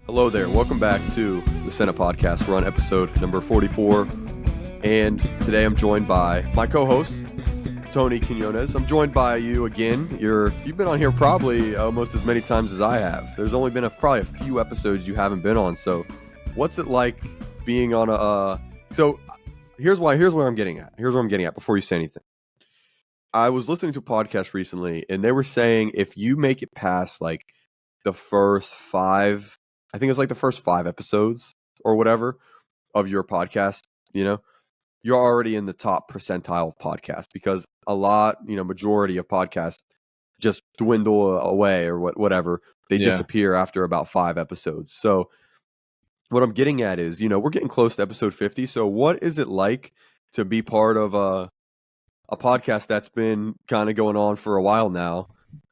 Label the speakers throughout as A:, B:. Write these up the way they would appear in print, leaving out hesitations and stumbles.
A: Hello there. Welcome back to the Senate Podcast. We're on episode number 44. And today I'm joined by my co-host, Tony Quinones. I'm joined by you again. You've been on here probably almost as many times as I have. There's only been probably a few episodes you haven't been on. So what's it like being on so here's where I'm getting at. Here's what I'm getting at before you say anything. I was listening to a podcast recently and they were saying if you make it past like the first five, I think it's like the first 5 episodes or whatever of your podcast, you're already in the top percentile of podcasts because majority of podcasts just dwindle away or whatever. They disappear after about 5 episodes. So what I'm getting at is, we're getting close to episode 50. So what is it like to be part of a podcast that's been kind of going on for a while now?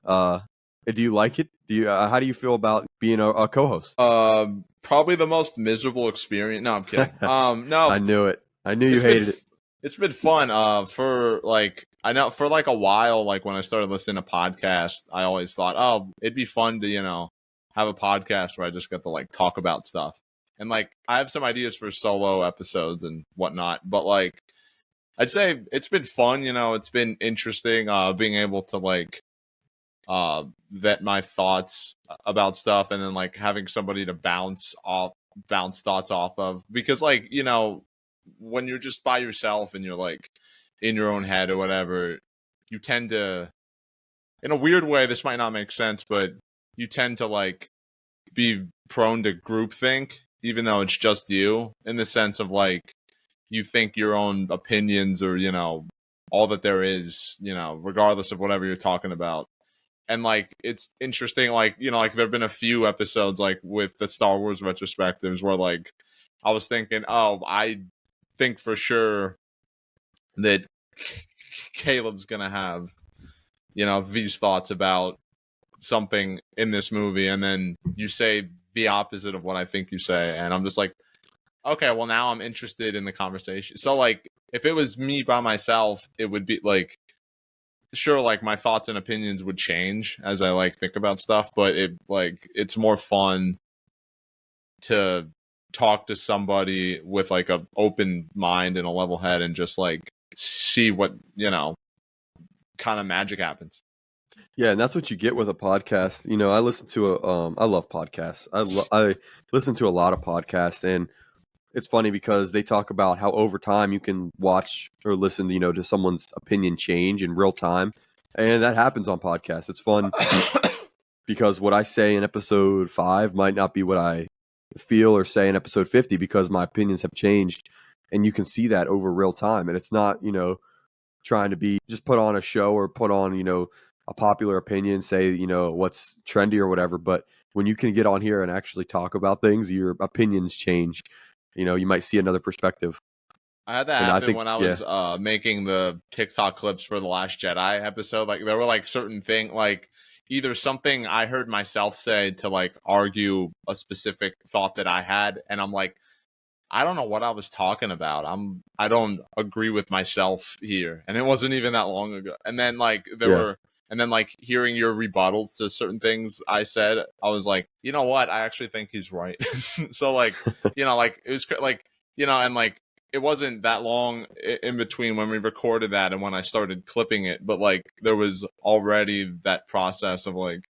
A: Do you like it? How do you feel about being a co-host?
B: Probably the most miserable experience. No, I'm kidding. No,
A: I knew it. I knew you hated it.
B: It's been fun. For a while, like when I started listening to podcasts, I always thought, oh, it'd be fun to, have a podcast where I just get to like talk about stuff. And like, I have some ideas for solo episodes and whatnot, but like, I'd say it's been fun. It's been interesting, being able to like, vet my thoughts about stuff and then like having somebody to bounce thoughts off of, because like when you're just by yourself and you're like in your own head or whatever, you tend to, in a weird way, this might not make sense, but you tend to like be prone to groupthink, even though it's just you, in the sense of like you think your own opinions or all that there is, regardless of whatever you're talking about. And like it's interesting, like like there've been a few episodes like with the Star Wars retrospectives where like I was thinking, oh, I think for sure that Caleb's gonna have these thoughts about something in this movie, and then you say the opposite of what I think you say, and I'm just like, okay, well now I'm interested in the conversation. So like if it was me by myself, it would be like, sure, like my thoughts and opinions would change as I like think about stuff, but it's more fun to talk to somebody with like a open mind and a level head and just like see what kind of magic happens.
A: Yeah, and that's what you get with a podcast. I listen to I love podcasts. I listen to a lot of podcasts, and it's funny because they talk about how over time you can watch or listen, to someone's opinion change in real time. And that happens on podcasts. It's fun because what I say in episode 5 might not be what I feel or say in episode 50 because my opinions have changed. And you can see that over real time. And it's not, trying to be just put on a show or put on, a popular opinion, say, what's trendy or whatever. But when you can get on here and actually talk about things, your opinions change. You might see another perspective.
B: I had that happen when I was making the TikTok clips for the Last Jedi episode. Like there were like certain things, like either something I heard myself say to like argue a specific thought that I had, and I'm like, I don't know what I was talking about. I don't agree with myself here, and it wasn't even that long ago. And then like and then like hearing your rebuttals to certain things I said, I was like, you know what? I actually think he's right. So like, like it was like, and like it wasn't that long in between when we recorded that and when I started clipping it, but like there was already that process of like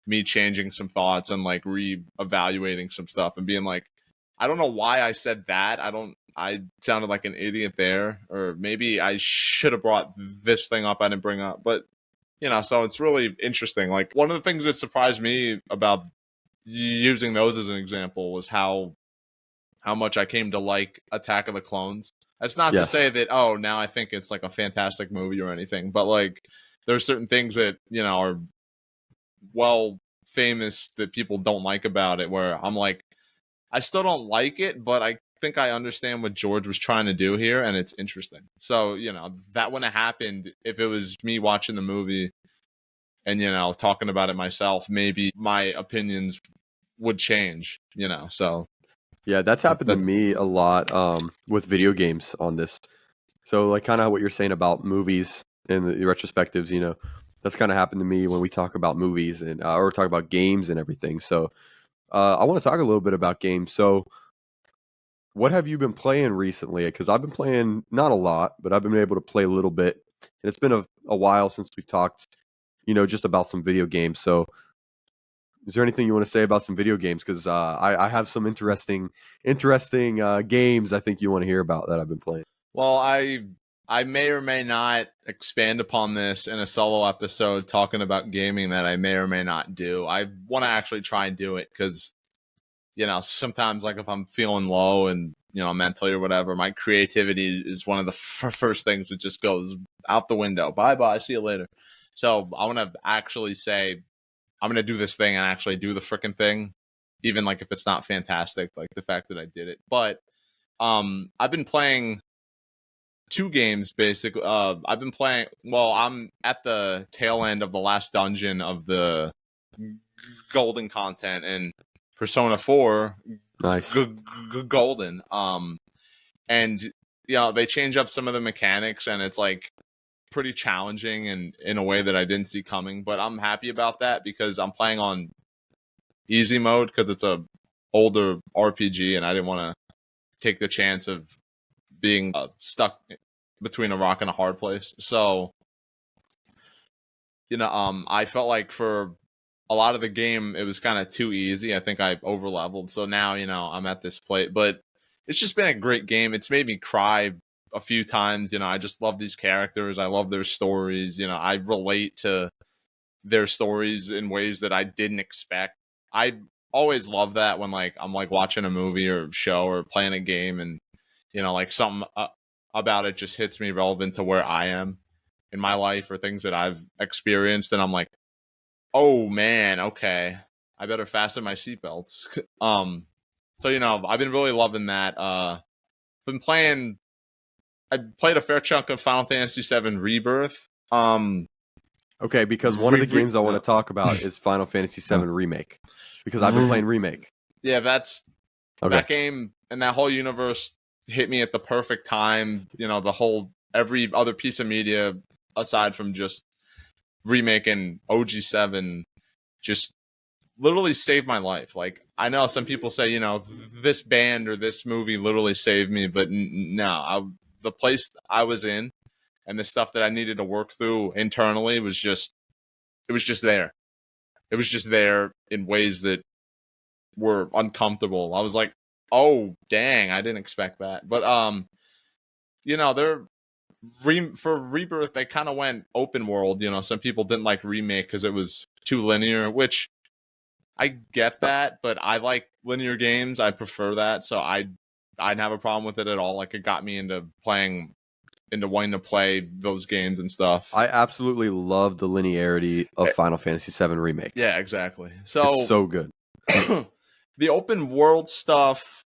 B: me changing some thoughts and like re-evaluating some stuff and being like, I don't know why I said that. I sounded like an idiot there, or maybe I should have brought this thing up I didn't bring up, but so it's really interesting. Like one of the things that surprised me about using those as an example was how much I came to like Attack of the Clones. That's not to say that, oh, now I think it's like a fantastic movie or anything, but like there's certain things that, are well famous that people don't like about it, where I'm like, I still don't like it, but I think I understand what George was trying to do here, and it's interesting. So, that wouldn't have happened if it was me watching the movie and, talking about it myself. Maybe my opinions would change, so.
A: Yeah, that's happened to me a lot with video games on this. So like kind of what you're saying about movies and the retrospectives, that's kind of happened to me when we talk about movies and or talk about games and everything. So I want to talk a little bit about games. So, what have you been playing recently? Because I've been playing not a lot, but I've been able to play a little bit, and it's been a while since we talked, just about some video games. So, is there anything you want to say about some video games? Because I have some interesting games I think you want to hear about that I've been playing.
B: Well, I may or may not expand upon this in a solo episode talking about gaming that I may or may not do. I want to actually try and do it because, sometimes like if I'm feeling low and, mentally or whatever, my creativity is one of the first things that just goes out the window. Bye, see you later. So I want to actually say I'm going to do this thing and actually do the freaking thing, even like if it's not fantastic, like the fact that I did it. But I've been playing 2 games basically. I've been playing. Well, I'm at the tail end of the last dungeon of the golden content in Persona 4.
A: Nice.
B: Golden. And they change up some of the mechanics, and it's like pretty challenging and in a way that I didn't see coming. But I'm happy about that because I'm playing on easy mode because it's a older RPG, and I didn't want to take the chance of being stuck between a rock and a hard place. So, I felt like for a lot of the game, it was kind of too easy. I think I over leveled. So now, I'm at this plate, but it's just been a great game. It's made me cry a few times. I just love these characters. I love their stories. I relate to their stories in ways that I didn't expect. I always love that when like I'm like watching a movie or show or playing a game and like something about it just hits me relevant to where I am in my life or things that I've experienced, and I'm like, oh man, okay, I better fasten my seatbelts. So I've been really loving that. Been playing. I played a fair chunk of Final Fantasy VII Rebirth.
A: Okay, because one of the games I want to talk about is Final Fantasy VII Remake, because I've been playing Remake.
B: Yeah, that game and that whole universe hit me at the perfect time. Every other piece of media aside from just Remake and OG7 just literally saved my life. Like, I know some people say, this band or this movie literally saved me, but no, the place I was in and the stuff that I needed to work through internally was just there. It was just there in ways that were uncomfortable. I was like, oh dang, I didn't expect that. But they're for Rebirth, they kind of went open world. Some people didn't like Remake because it was too linear, which I get that, but I like linear games. I prefer that, so I didn't have a problem with it at all. Like, it got me into wanting to play those games and stuff.
A: I absolutely love the linearity of Final Fantasy VII Remake.
B: Yeah, exactly. So
A: it's so good.
B: The open world stuff,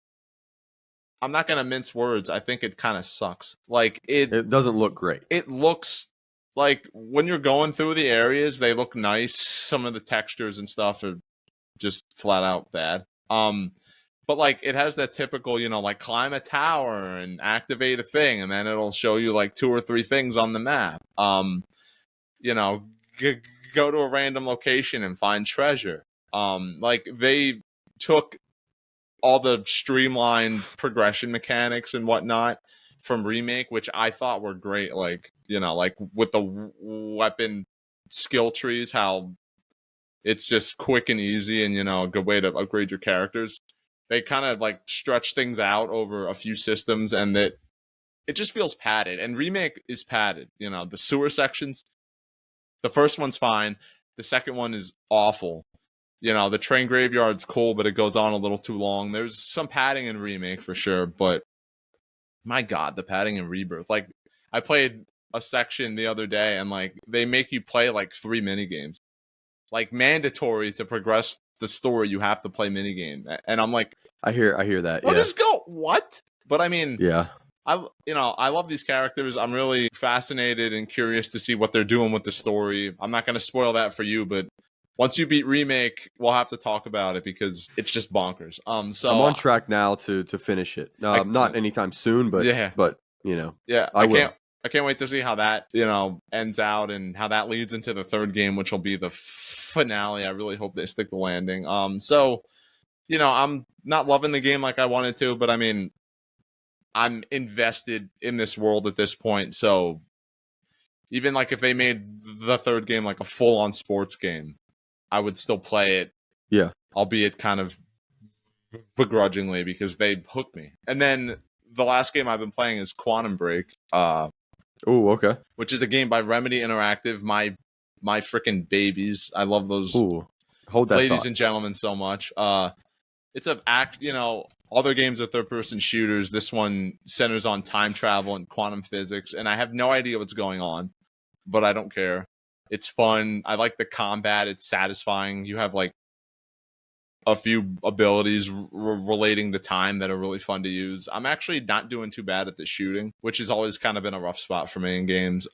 B: I'm not gonna mince words. I think it kind of sucks. Like,
A: it doesn't look great.
B: It looks like when you're going through the areas, they look nice. Some of the textures and stuff are just flat out bad. But like, it has that typical, like climb a tower and activate a thing, and then it'll show you like 2 or 3 things on the map. Go to a random location and find treasure. Like, they took all the streamlined progression mechanics and whatnot from Remake, which I thought were great. Like, like with the weapon skill trees, how it's just quick and easy and, a good way to upgrade your characters. They kind of like stretch things out over a few systems, and that it just feels padded. And Remake is padded. The sewer sections, the first one's fine. The second one is awful. The train graveyard's cool, but it goes on a little too long. There's some padding in Remake for sure, but my God, the padding in Rebirth. Like, I played a section the other day, and like, they make you play like 3 minigames. Like, mandatory to progress the story, you have to play minigame. And I'm like,
A: I hear that.
B: Well, just go. What? But I mean,
A: yeah.
B: I love these characters. I'm really fascinated and curious to see what they're doing with the story. I'm not going to spoil that for you, but once you beat Remake, we'll have to talk about it because it's just bonkers. So
A: I'm on track now to finish it. Not anytime soon, but
B: yeah. I can't wait to see how that ends out and how that leads into the third game, which will be the finale. I really hope they stick the landing. So I'm not loving the game like I wanted to, but I mean, I'm invested in this world at this point. So even like if they made the third game like a full-on sports game, I would still play it,
A: Yeah.
B: albeit kind of begrudgingly because they hooked me. And then the last game I've been playing is Quantum Break,
A: Oh, okay.
B: which is a game by Remedy Interactive. My freaking babies. I love those
A: Ooh, hold that
B: ladies
A: thought.
B: and gentlemen so much. It's a act, other games are third-person shooters. This one centers on time travel and quantum physics, and I have no idea what's going on, but I don't care. It's fun. I like the combat. It's satisfying. You have like a few abilities relating to time that are really fun to use. I'm actually not doing too bad at the shooting, which has always kind of been a rough spot for me in games.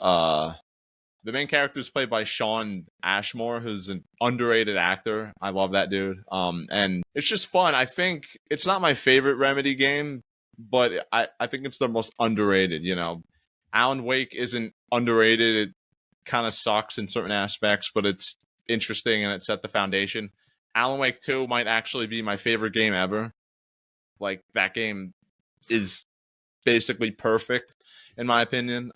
B: The main character is played by Sean Ashmore, who's an underrated actor. I love that dude. And it's just fun. I think it's not my favorite Remedy game, but I think it's the most underrated, Alan Wake isn't underrated. It kind of sucks in certain aspects, but it's interesting and it set the foundation. Alan Wake 2 might actually be my favorite game ever. Like, that game is basically perfect, in my opinion.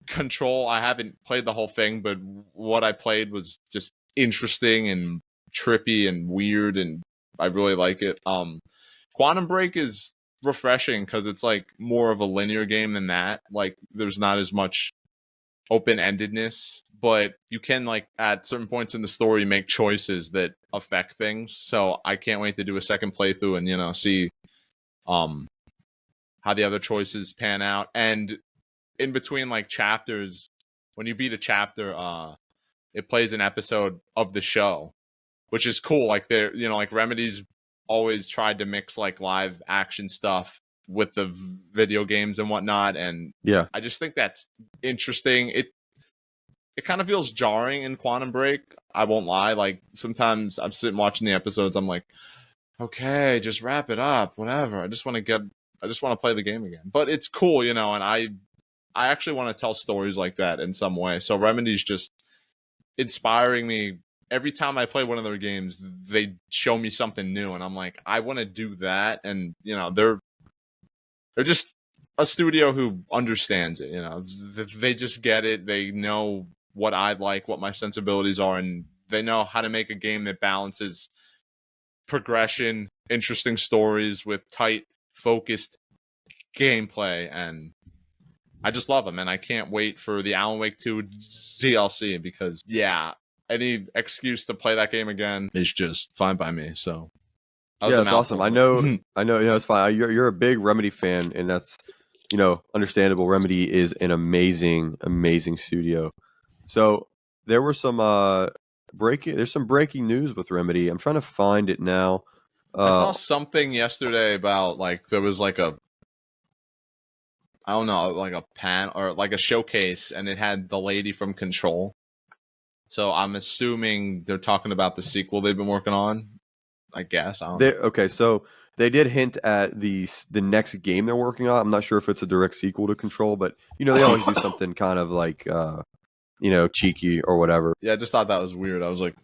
B: Control, I haven't played the whole thing, but what I played was just interesting and trippy and weird, and I really like it. Quantum Break is refreshing because it's like more of a linear game than that. Like, there's not as much open-endedness, but you can, like, at certain points in the story make choices that affect things. So I can't wait to do a second playthrough and see how the other choices pan out. And in between like chapters, when you beat a chapter, it plays an episode of the show, which is cool. Like, they're like Remedy's always tried to mix like live action stuff with the video games and whatnot, and
A: Yeah.
B: I just think that's interesting. It kind of feels jarring in Quantum Break, I won't lie. Like, sometimes I'm sitting watching the episodes, I'm like, okay, just wrap it up, whatever. I just want to play the game again. But it's cool, and I actually want to tell stories like that in some way. So Remedy's just inspiring me. Every time I play one of their games, they show me something new, and I'm like, I want to do that. And they're just a studio who understands it. They just get it. They know what I like, what my sensibilities are, and they know how to make a game that balances progression, interesting stories with tight, focused gameplay. And I just love them, and I can't wait for the Alan Wake 2 DLC because, any excuse to play that game again is just fine by me. So that was
A: Yeah,
B: a
A: that's awesome.
B: mouthful.
A: I know, it's fine. You're a big Remedy fan, and that's understandable. Remedy is an amazing studio. So there were some there's some breaking news with Remedy. I'm trying to find it now.
B: I saw something yesterday about like there was like I don't know, like a pan or like a showcase, and it had the lady from Control. So I'm assuming they're talking about the sequel they've been working on. I guess. I don't know.
A: Okay, so they did hint at the next game they're working on. I'm not sure if it's a direct sequel to Control, but they always do something kind of like cheeky or whatever.
B: Yeah, I just thought that was weird. I was like,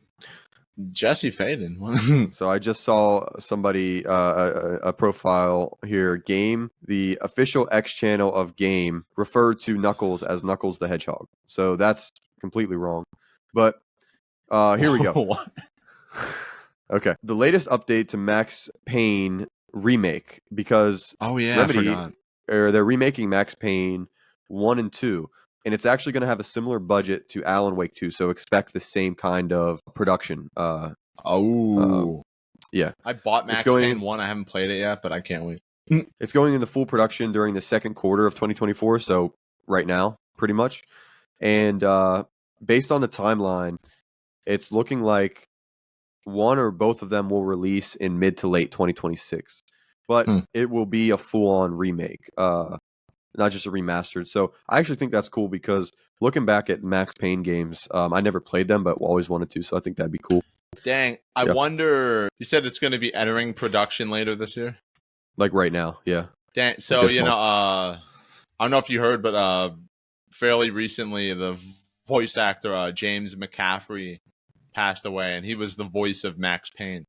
B: Jesse Faden.
A: So I just saw somebody a profile here. Game, the official X channel of Game, referred to Knuckles as Knuckles the Hedgehog. So that's completely wrong. But here we go.
B: What?
A: Okay, the latest update to Max Payne remake, because
B: Remedy,
A: Remedy,
B: I forgot.
A: they're remaking Max Payne 1 and 2, and it's actually going to have a similar budget to Alan Wake 2, so expect the same kind of production.
B: Yeah.
A: I
B: bought Max Payne 1. I haven't played it yet, but I can't wait.
A: It's going into full production during the second quarter of 2024, so right now, pretty much. And based on the timeline, it's looking like one or both of them will release in mid to late 2026. But it will be a full-on remake, not just a remastered. So I actually think that's cool because looking back at Max Payne games, I never played them, but always wanted to, so I think that'd be cool.
B: Dang. I wonder, you said it's going to be entering production later this year?
A: Like right now, yeah.
B: Dang. So, I don't know if you heard, but fairly recently, the voice actor James McCaffrey passed away, and he was the voice of Max Payne.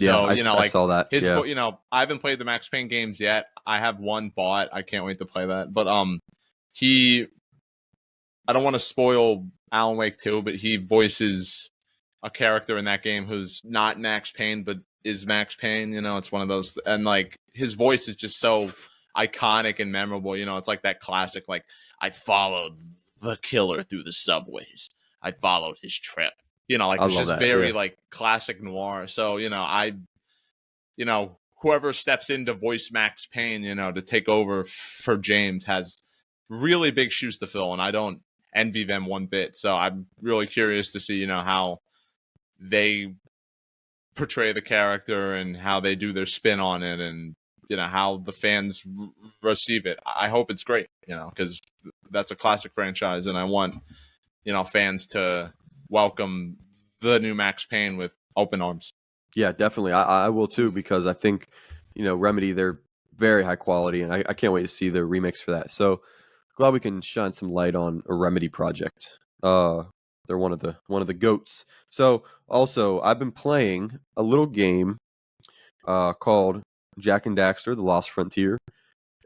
B: So
A: I saw that.
B: his,
A: Yeah,
B: I haven't played the Max Payne games yet. I have one bought. I can't wait to play that. But he, I don't want to spoil Alan Wake 2, but he voices a character in that game who's not Max Payne, but is Max Payne. It's one of those, and like his voice is just so iconic and memorable. It's like that classic, like, I followed the killer through the subways. I followed his trip. Like,
A: I
B: it's
A: love
B: just
A: that.
B: very
A: Yeah.
B: like classic noir. So, whoever steps in to voice Max Payne, to take over for James has really big shoes to fill, and I don't envy them one bit. So I'm really curious to see, how they portray the character and how they do their spin on it, and how the fans receive it. I hope it's great, because that's a classic franchise, and I want fans to welcome the new Max Payne with open arms.
A: Yeah, definitely. I will too, because I think, Remedy, they're very high quality, and I can't wait to see the remix for that. So glad we can shine some light on a Remedy project. They're one of the goats. So also, I've been playing a little game called Jack and Daxter: The Lost Frontier.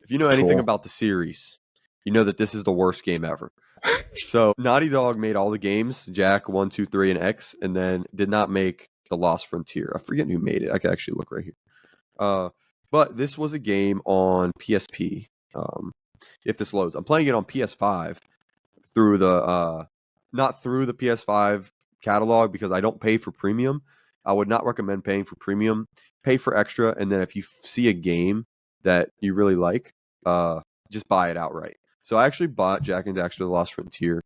A: If you know anything
B: Cool.
A: about the series, you know that this is the worst game ever. So Naughty Dog made all the games, Jack 1, 2, 3, and X, and then did not make The Lost Frontier. I forget who made it. I can actually look right here. But this was a game on PSP. If this loads, I'm playing it on PS5 through the not through the PS5 catalog, because I don't pay for premium. I would not recommend paying for premium. Pay for extra, and then if you see a game that you really like, just buy it outright. So I actually bought Jack and Daxter: The Lost Frontier.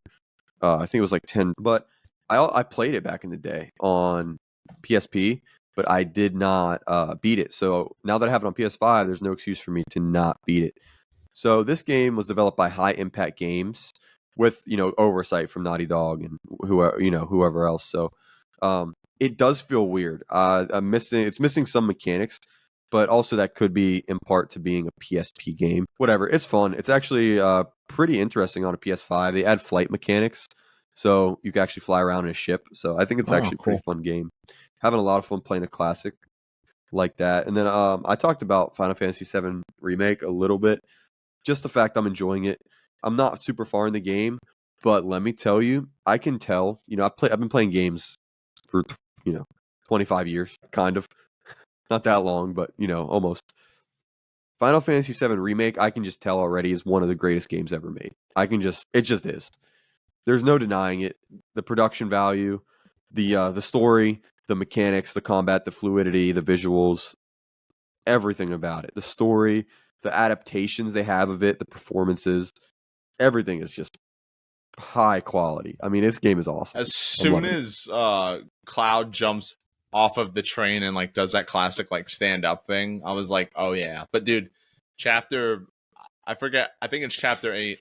A: I think it was like 10, but I played it back in the day on PSP, but I did not beat it. So now that I have it on PS5, there's no excuse for me to not beat it. So this game was developed by High Impact Games with, oversight from Naughty Dog and whoever else. So it does feel weird. It's missing some mechanics, but also that could be in part to being a PSP game. Whatever, it's fun. It's actually pretty interesting on a PS5. They add flight mechanics, so you can actually fly around in a ship. So I think it's actually a pretty fun game. Having a lot of fun playing a classic like that. And then I talked about Final Fantasy VII Remake a little bit. Just the fact I'm enjoying it. I'm not super far in the game, but let me tell you, I can tell. I've been playing games for 25 years, kind of. Not that long, but almost. Final Fantasy VII Remake, I can just tell already, is one of the greatest games ever made. It just is. There's no denying it. The production value, the story, the mechanics, the combat, the fluidity, the visuals, everything about it. The story, the adaptations they have of it, the performances, everything is just high quality. I mean, this game is awesome.
B: As soon as Cloud jumps off of the train and like does that classic like stand up thing, I was like, oh yeah. But dude, I forget, I think it's chapter 8,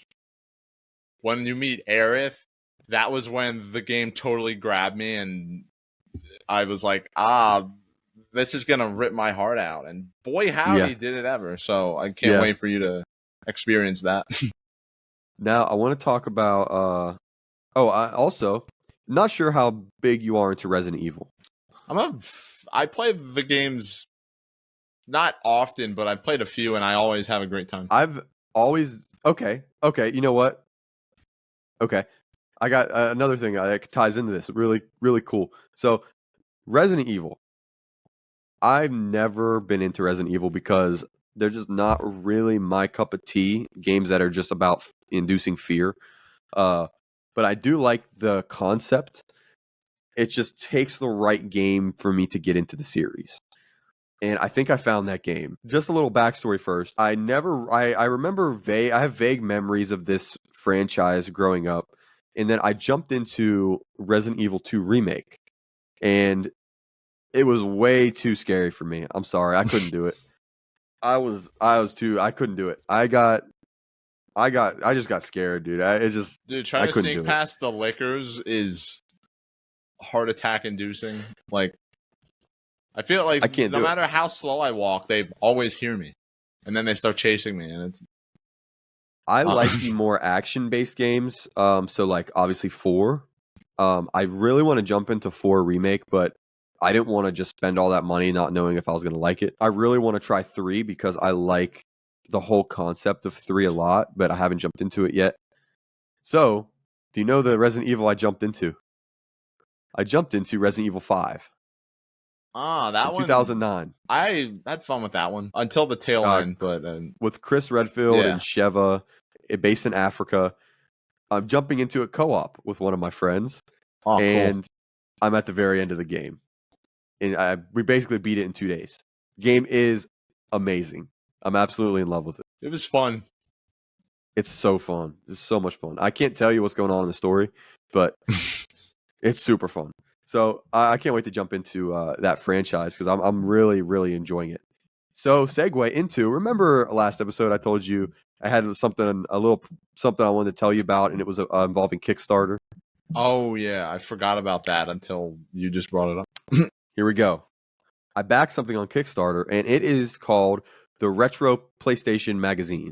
B: when you meet Aerith, that was when the game totally grabbed me, and I was like, this is gonna rip my heart out. And boy howdy, did it ever. So I can't wait for you to experience that.
A: Now I want to talk about I also not sure how big you are into Resident Evil.
B: I play the games not often, but I played a few, and I always have a great time.
A: I've always okay. You know what? Okay, I got another thing that ties into this. Really, really cool. So, Resident Evil. I've never been into Resident Evil because they're just not really my cup of tea. Games that are just about inducing fear. But I do like the concept. It just takes the right game for me to get into the series. And I think I found that game. Just a little backstory first. I remember I have vague memories of this franchise growing up. And then I jumped into Resident Evil 2 Remake. And it was way too scary for me. I'm sorry. I couldn't do it. I couldn't do it. I just got scared, dude.
B: Trying to sneak past the liquors is heart attack inducing. Like, I feel like no matter how slow I walk, they always hear me, and then they start chasing me, and it's.
A: I like the more action-based games. So like obviously 4. I really want to jump into 4 Remake, but I didn't want to just spend all that money not knowing if I was going to like it. I really want to try 3 because I like the whole concept of 3 a lot, but I haven't jumped into it yet. So, do you know the Resident Evil I jumped into? I jumped into Resident Evil 5
B: that
A: in
B: one.
A: 2009.
B: I had fun with that one until the tail end, but
A: with Chris Redfield and Sheva, based in Africa. I'm jumping into a co-op with one of my friends, and I'm at the very end of the game. And we basically beat it in 2 days. Game is amazing. I'm absolutely in love with it.
B: It was fun.
A: It's so fun. It's so much fun. I can't tell you what's going on in the story, but it's super fun. So I can't wait to jump into that franchise because I'm really, really enjoying it. So segue into, remember last episode I told you I had something I wanted to tell you about, and it was involving Kickstarter.
B: Oh yeah, I forgot about that until you just brought it up.
A: Here we go. I backed something on Kickstarter, and it is called the Retro PlayStation Magazine.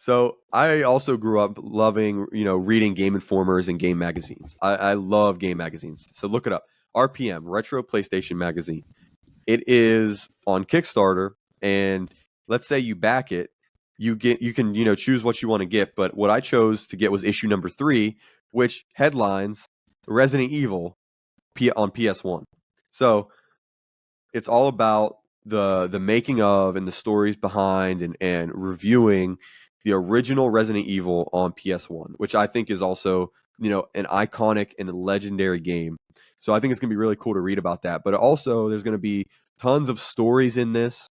A: So I also grew up loving, reading Game Informers and game magazines. I love game magazines. So look it up. RPM, Retro PlayStation Magazine. It is on Kickstarter, and let's say you back it, you can choose what you want to get. But what I chose to get was issue number 3, which headlines Resident Evil on PS1. So it's all about the making of and the stories behind and reviewing the original Resident Evil on PS1, which I think is also, an iconic and legendary game. So I think it's going to be really cool to read about that. But also there's going to be tons of stories in this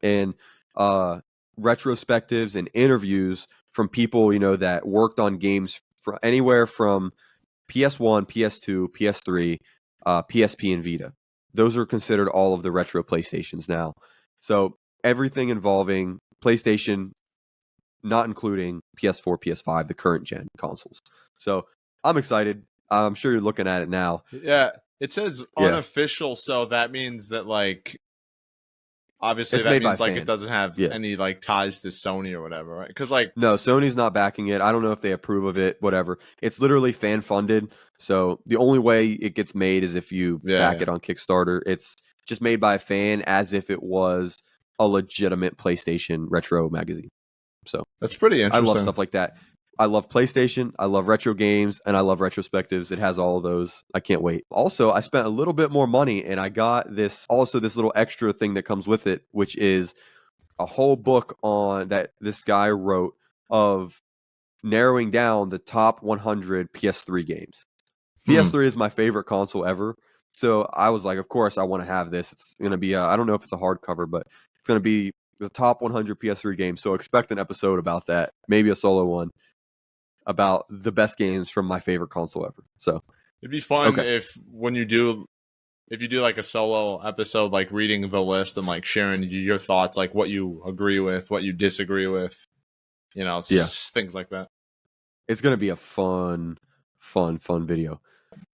A: and retrospectives and interviews from people, that worked on games for anywhere from PS1, PS2, PS3, PSP, and Vita. Those are considered all of the retro PlayStations now. So everything involving PlayStation, not including PS4, PS5, the current gen consoles. So I'm excited. I'm sure you're looking at it now.
B: Yeah, it says unofficial, so that means that obviously
A: it's
B: that means it doesn't have any ties to Sony or whatever, right? Because
A: no, Sony's not backing it. I don't know if they approve of it, whatever. It's literally fan funded. So the only way it gets made is if you back it on Kickstarter. It's just made by a fan as if it was a legitimate PlayStation retro magazine. So
B: that's pretty interesting.
A: I love stuff like that. I love PlayStation, I love retro games, and I love retrospectives. It has all of those. I can't wait. Also, I spent a little bit more money, and I got this little extra thing that comes with it, which is a whole book on that this guy wrote of narrowing down the top 100 PS3 games. PS3 is my favorite console ever. So I was like, of course, I want to have this. It's going to be, I don't know if it's a hardcover, but it's going to be the top 100 PS3 games. So expect an episode about that, maybe a solo one, about the best games from my favorite console ever. So
B: it'd be fun if you do like a solo episode, like reading the list and like sharing your thoughts, like what you agree with, what you disagree with, things like that.
A: It's going to be a fun video.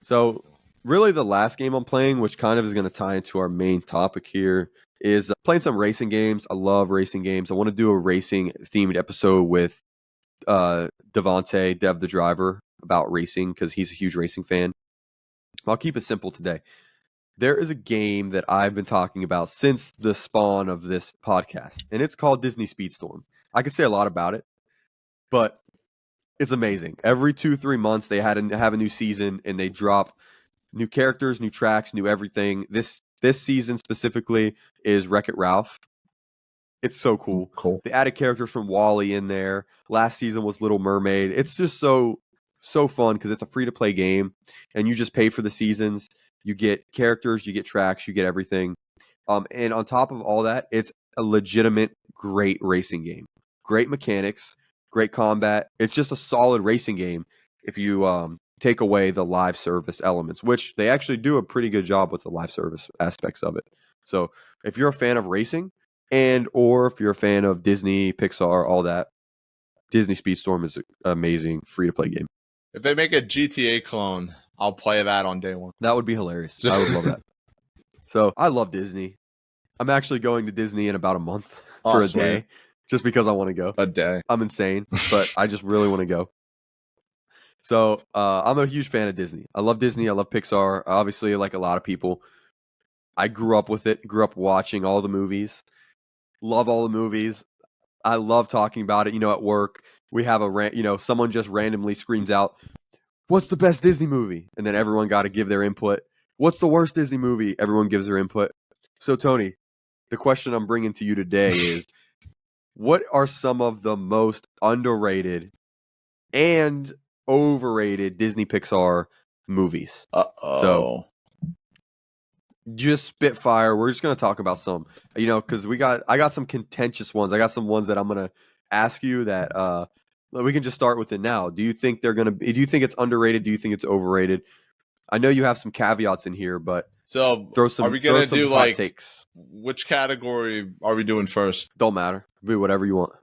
A: So really the last game I'm playing, which kind of is going to tie into our main topic here, is playing some racing games. I love racing games. I want to do a racing themed episode with Devontae, Dev the Driver, about racing because he's a huge racing fan. I'll keep it simple today. There is a game that I've been talking about since the spawn of this podcast, and it's called Disney Speedstorm. I could say a lot about it, but it's amazing. Every 2-3 months, they have a new season, and they drop new characters, new tracks, new everything. This season specifically is Wreck-It Ralph. It's so cool. They added characters from WALL-E in there. Last season was Little Mermaid. It's just so fun because it's a free-to-play game, and you just pay for the seasons. You get characters, you get tracks, you get everything. And on top of all that, it's a legitimate great racing game. Great mechanics, great combat. It's just a solid racing game if you take away the live service elements, which they actually do a pretty good job with the live service aspects of it. So if you're a fan of racing, or if you're a fan of Disney, Pixar, all that, Disney Speedstorm is an amazing free-to-play game.
B: If they make a GTA clone, I'll play that on day one.
A: That would be hilarious. I would love that. So I love Disney. I'm actually going to Disney in about a month for a day, just because I want to go.
B: A day.
A: I'm insane, but I just really want to go. So I'm a huge fan of Disney. I love Disney. I love Pixar. Obviously, like a lot of people, I grew up with it. Grew up watching all the movies. Love all the movies. I love talking about it. At work we have someone just randomly screams out, "What's the best Disney movie?" And then everyone got to give their input. What's the worst Disney movie? Everyone gives their input. So Tony, the question I'm bringing to you today is, what are some of the most underrated and overrated Disney Pixar movies? So
B: Uh-oh.
A: just spitfire. We're just gonna talk about some, because I got some contentious ones. I got some ones that I'm gonna ask you that we can just start with it now. Do you think do you think it's underrated? Do you think it's overrated? I know you have some caveats in here, but
B: So
A: throw
B: are
A: some
B: we gonna
A: some
B: do
A: hot
B: like
A: takes.
B: which category are we doing first?
A: Don't matter. Do whatever you want.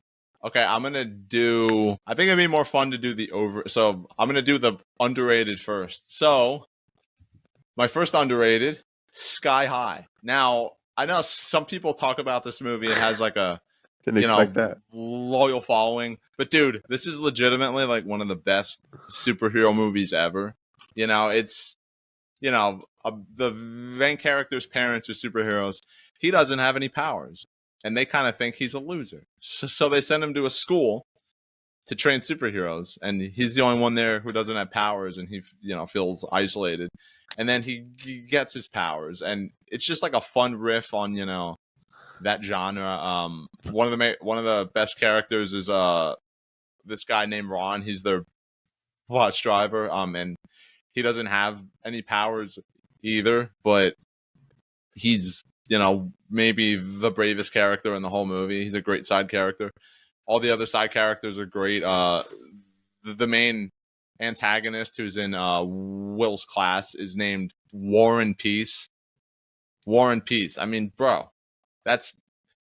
B: Okay, I think it'd be more fun to do so I'm gonna do the underrated first. So my first underrated, Sky High. Now, I know some people talk about this movie. It has like a
A: Didn't expect that.
B: loyal following. But dude, this is legitimately like one of the best superhero movies ever. It's the main character's parents are superheroes. He doesn't have any powers, and they kind of think he's a loser. So they send him to a school to train superheroes, and he's the only one there who doesn't have powers, and he feels isolated. And then he gets his powers, and it's just like a fun riff on that genre. One of the best characters is this guy named Ron. He's their bus driver, and he doesn't have any powers either, but he's maybe the bravest character in the whole movie. He's a great side character. All the other side characters are great. The main antagonist, who's in Will's class, is named Warren Peace. Warren Peace. I mean, bro,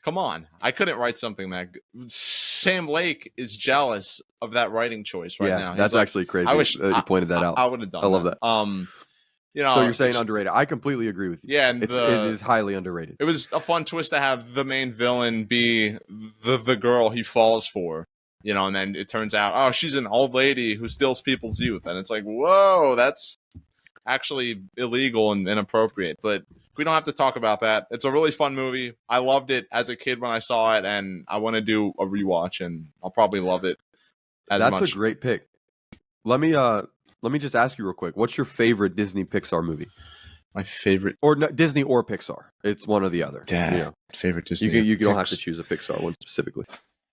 B: come on. I couldn't write something that good. Sam Lake is jealous of that writing choice right now.
A: That's actually crazy.
B: I wish
A: that you pointed that out.
B: I would have done.
A: I love that. So you're saying underrated? I completely agree with you.
B: Yeah, and
A: it is highly underrated.
B: It was a fun twist to have the main villain be the girl he falls for. And then it turns out, oh, she's an old lady who steals people's youth, and it's like, whoa, that's actually illegal and inappropriate. But we don't have to talk about that. It's a really fun movie. I loved it as a kid when I saw it, and I want to do a rewatch, and I'll probably love it as much.
A: That's a great pick. Let me just ask you real quick. What's your favorite Disney Pixar movie?
B: My favorite,
A: or no, Disney or Pixar? It's one or the other.
B: Favorite Disney.
A: You don't have to choose a Pixar one specifically.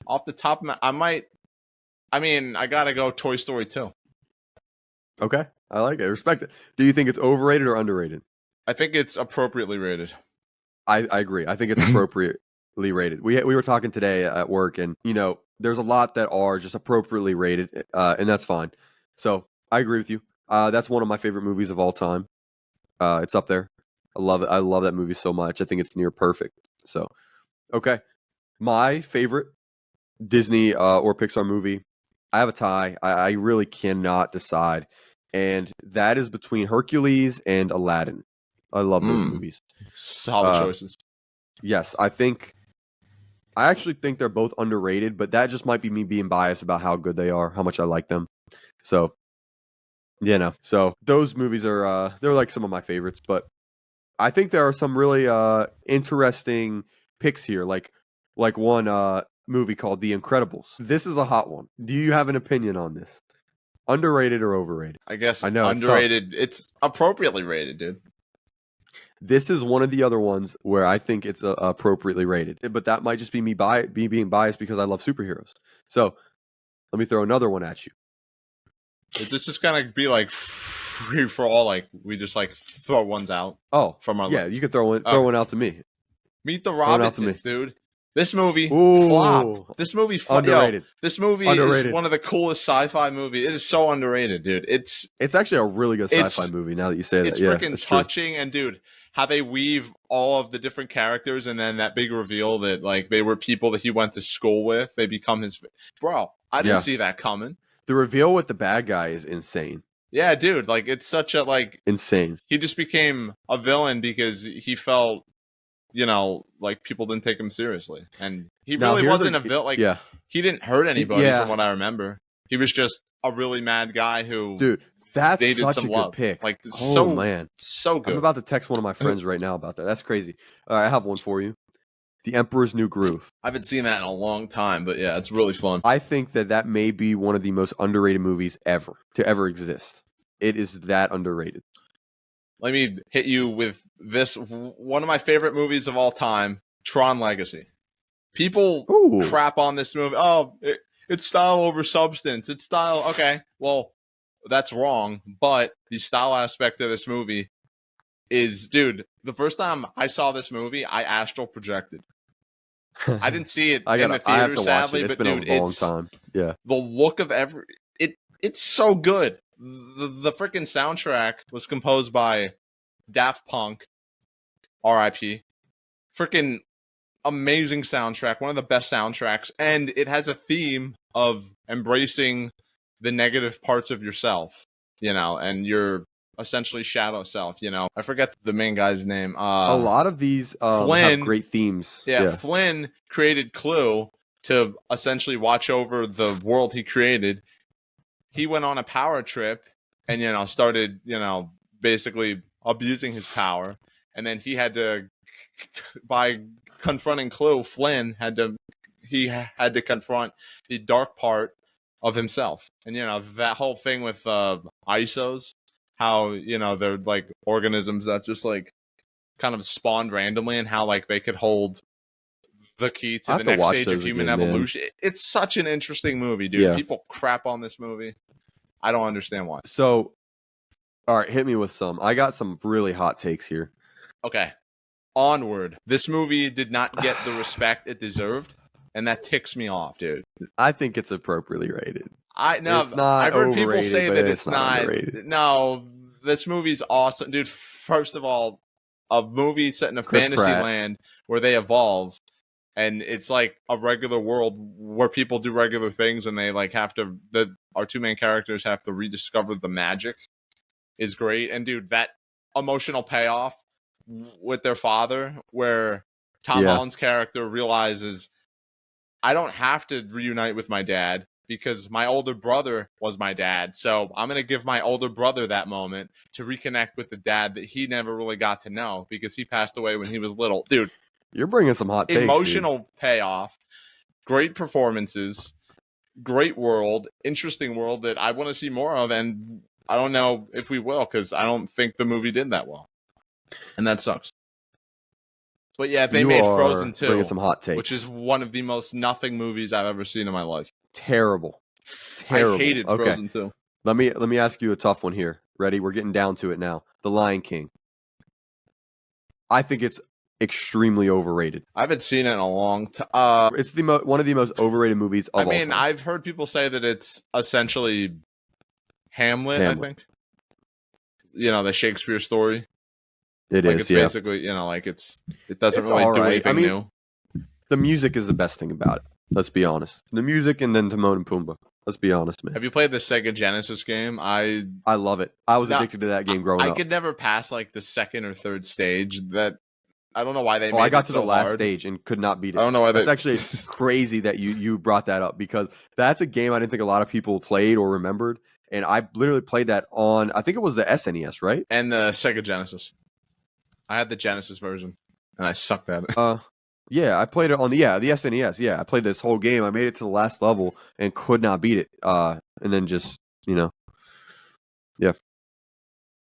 B: Off the top of I gotta go Toy Story 2.
A: Okay, I like it. I respect it. Do you think it's overrated or underrated?
B: I think it's appropriately rated.
A: I agree. I think it's appropriately rated. We were talking today at work, and there's a lot that are just appropriately rated, and that's fine. So I agree with you. That's one of my favorite movies of all time. It's up there. I love it. I love that movie so much. I think it's near perfect. So, okay. My favorite Disney or Pixar movie, I have a tie. I really cannot decide. And that is between Hercules and Aladdin. I love those movies.
B: Solid choices.
A: Yes, I actually think they're both underrated, but that just might be me being biased about how good they are, how much I like them. So, so those movies are they're like some of my favorites, but I think there are some really interesting picks here, like one movie called The Incredibles. This is a hot one. Do you have an opinion on this? Underrated or overrated?
B: I guess
A: I know
B: underrated. It's appropriately rated, dude.
A: This is one of the other ones where I think it's appropriately rated, but that might just be me being biased because I love superheroes. So let me throw another one at you.
B: Is this just gonna be like free for all? Like we just like throw ones out?
A: Oh,
B: from our
A: you can throw one out to me.
B: Meet the Robinsons, dude. This movie flopped. This movie
A: underrated.
B: This movie is one of the coolest sci-fi movies. It is so underrated, dude. It's
A: actually a really good sci-fi movie. Now that you say that,
B: it's freaking touching. True. And dude, how they weave all of the different characters, and then that big reveal that like they were people that he went to school with. They become his bro. I didn't see that coming.
A: The reveal with the bad guy is insane.
B: Yeah, dude. Like it's such a
A: insane.
B: He just became a villain because he felt. Like people didn't take him seriously, and he really wasn't a villain. He didn't hurt anybody, from what I remember. He was just a really mad guy who
A: Dude, that's
B: needed
A: such
B: some
A: a good
B: love.
A: pick.
B: Like
A: Oh man,
B: so
A: I'm
B: good.
A: about to text one of my friends right now about that. That's crazy. All right, I have one for you. The Emperor's New Groove.
B: I haven't seen that in a long time, but yeah, it's really fun.
A: I think that may be one of the most underrated movies to ever exist. It is that underrated.
B: Let me hit you with this. One of my favorite movies of all time, Tron Legacy. People crap on this movie. Oh, it's style over substance. It's style. Okay, well, that's wrong. But the style aspect of this movie is, dude, the first time I saw this movie, I astral projected. I didn't see it in the theater, sadly, but dude,
A: a long time. Yeah,
B: the look of it's so good. The freaking soundtrack was composed by Daft Punk, R.I.P. Freaking amazing soundtrack, one of the best soundtracks, and it has a theme of embracing the negative parts of yourself, and your essentially shadow self. I forget the main guy's name.
A: a lot of these
B: Flynn,
A: have great themes.
B: Yeah, Flynn created Clue to essentially watch over the world he created. He went on a power trip and started basically abusing his power, and then he had to, by confronting Clue, Flynn had to confront the dark part of himself. And that whole thing with ISOs, how they're like organisms that just like kind of spawned randomly, and how like they could hold the key to the next stage of human evolution. Man. It's such an interesting movie, dude. Yeah. People crap on this movie. I don't understand why.
A: So, all right, hit me with some. I got some really hot takes here.
B: Okay. Onward. This movie did not get the respect it deserved, and that ticks me off, dude.
A: I think it's appropriately rated.
B: I've heard people say that it's not. Underrated. No, this movie's awesome, dude. First of all, a movie set in a fantasy land where they evolve, and it's like a regular world where people do regular things, and they like have to. Our two main characters have to rediscover the magic. Is great, and dude, that emotional payoff with their father, where Tom Holland's character realizes, I don't have to reunite with my dad because my older brother was my dad. So I'm going to give my older brother that moment to reconnect with the dad that he never really got to know because he passed away when he was little. Dude,
A: you're bringing some hot takes.
B: Emotional payoff, great performances, great world, interesting world that I want to see more of. And I don't know if we will, because I don't think the movie did that well. And that sucks. But yeah, they made Frozen 2,
A: some hot takes,
B: which is one of the most nothing movies I've ever seen in my life.
A: Terrible.
B: I hated Frozen 2.
A: Let me ask you a tough one here. Ready? We're getting down to it now. The Lion King. I think it's extremely overrated.
B: I haven't seen it in a long time.
A: It's one of the most overrated movies of all time.
B: I've heard people say that it's essentially Hamlet. I think. The Shakespeare story. It's basically, it doesn't really do anything new.
A: The music is the best thing about it. Let's be honest. The music, and then Timon and Pumbaa. Let's be honest, man.
B: Have you played the Sega Genesis game? I
A: love it. I was addicted to that game growing up.
B: I could never pass like the second or third stage. That I don't know why they made it so hard.
A: I got to the last stage and could not beat it.
B: I don't know why
A: It's actually crazy that you brought that up, because that's a game I didn't think a lot of people played or remembered. And I literally played that on, I think it was the SNES, right?
B: And the Sega Genesis. I had the Genesis version, and I sucked at it.
A: Yeah, I played it on the SNES. Yeah, I played this whole game. I made it to the last level and could not beat it. And then just, yeah.
B: Yeah,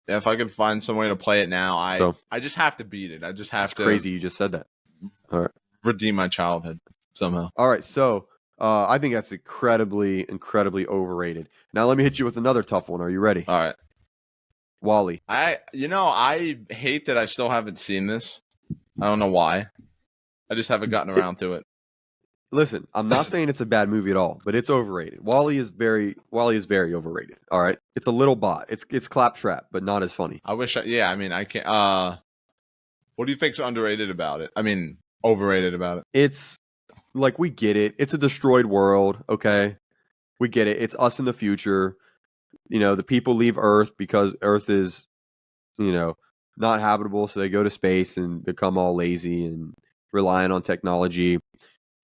B: if I could find some way to play it now, I just have to beat it. I just have to.
A: Crazy you just said that. All right.
B: Redeem my childhood somehow.
A: All right, so I think that's incredibly, incredibly overrated. Now let me hit you with another tough one. Are you ready?
B: All right.
A: WALL-E.
B: I hate that I still haven't seen this. I don't know why. I just haven't gotten around to it.
A: Listen, I'm not saying it's a bad movie at all, but it's overrated. WALL-E is very overrated. All right, it's a little bot. It's claptrap, but not as funny.
B: I can't. What do you think's underrated about it? Overrated about it?
A: It's like, we get it. It's a destroyed world. Okay, we get it. It's us in the future. The people leave Earth because Earth is, not habitable, so they go to space and become all lazy and relying on technology.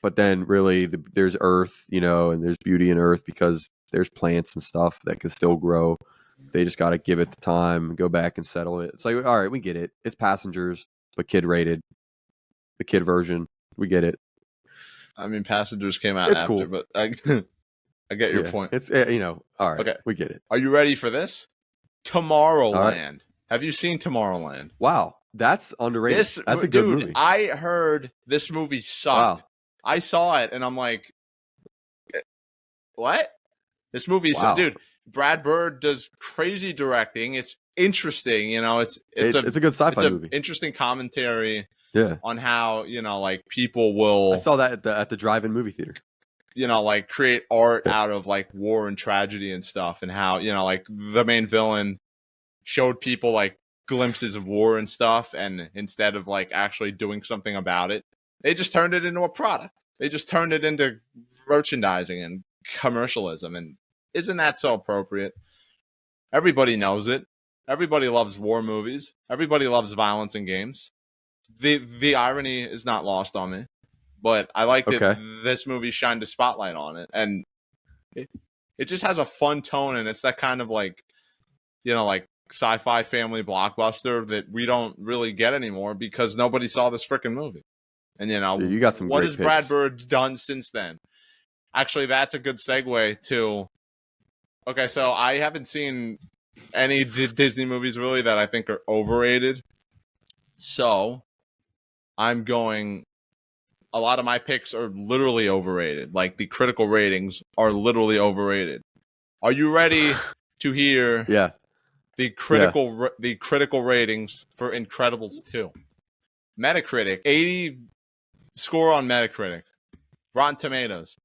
A: but then really there's Earth, and there's beauty in Earth because there's plants and stuff that can still grow. They just got to give it the time, go back and settle it. It's like, all right, we get it. It's Passengers, but kid rated, the kid version. We get it.
B: I mean, Passengers came out
A: It's
B: after,
A: cool.
B: but I get your point.
A: It's all right.
B: Okay.
A: We get it.
B: Are you ready for this? Tomorrowland.
A: Right.
B: Have you seen Tomorrowland?
A: Wow, that's underrated. That's a good movie.
B: I heard this movie sucked. Wow. I saw it and I'm like, what? This movie, dude. Brad Bird does crazy directing. It's interesting, it's a good sci-fi movie. Interesting commentary, on how like people will.
A: I saw that at the drive-in movie theater.
B: Like create art out of like war and tragedy and stuff, and how like the main villain showed people like glimpses of war and stuff, and instead of like actually doing something about it, they just turned it into a product. They just turned it into merchandising and commercialism, and isn't that so appropriate? Everybody knows it. Everybody loves war movies. Everybody loves violence in games. The irony is not lost on me, but I like that this movie shined a spotlight on it, and it just has a fun tone, and it's that kind of like, like sci-fi family blockbuster that we don't really get anymore because nobody saw this freaking movie. And
A: dude, you got some
B: what
A: great
B: has
A: picks.
B: Brad Bird done since then? Actually, that's a good segue to. Okay, so I haven't seen any Disney movies really that I think are overrated. So I'm going. A lot of my picks are literally overrated. Like the critical ratings are literally overrated. Are you ready to hear? The critical ratings for Incredibles 2. Metacritic 80 score on Metacritic. Rotten Tomatoes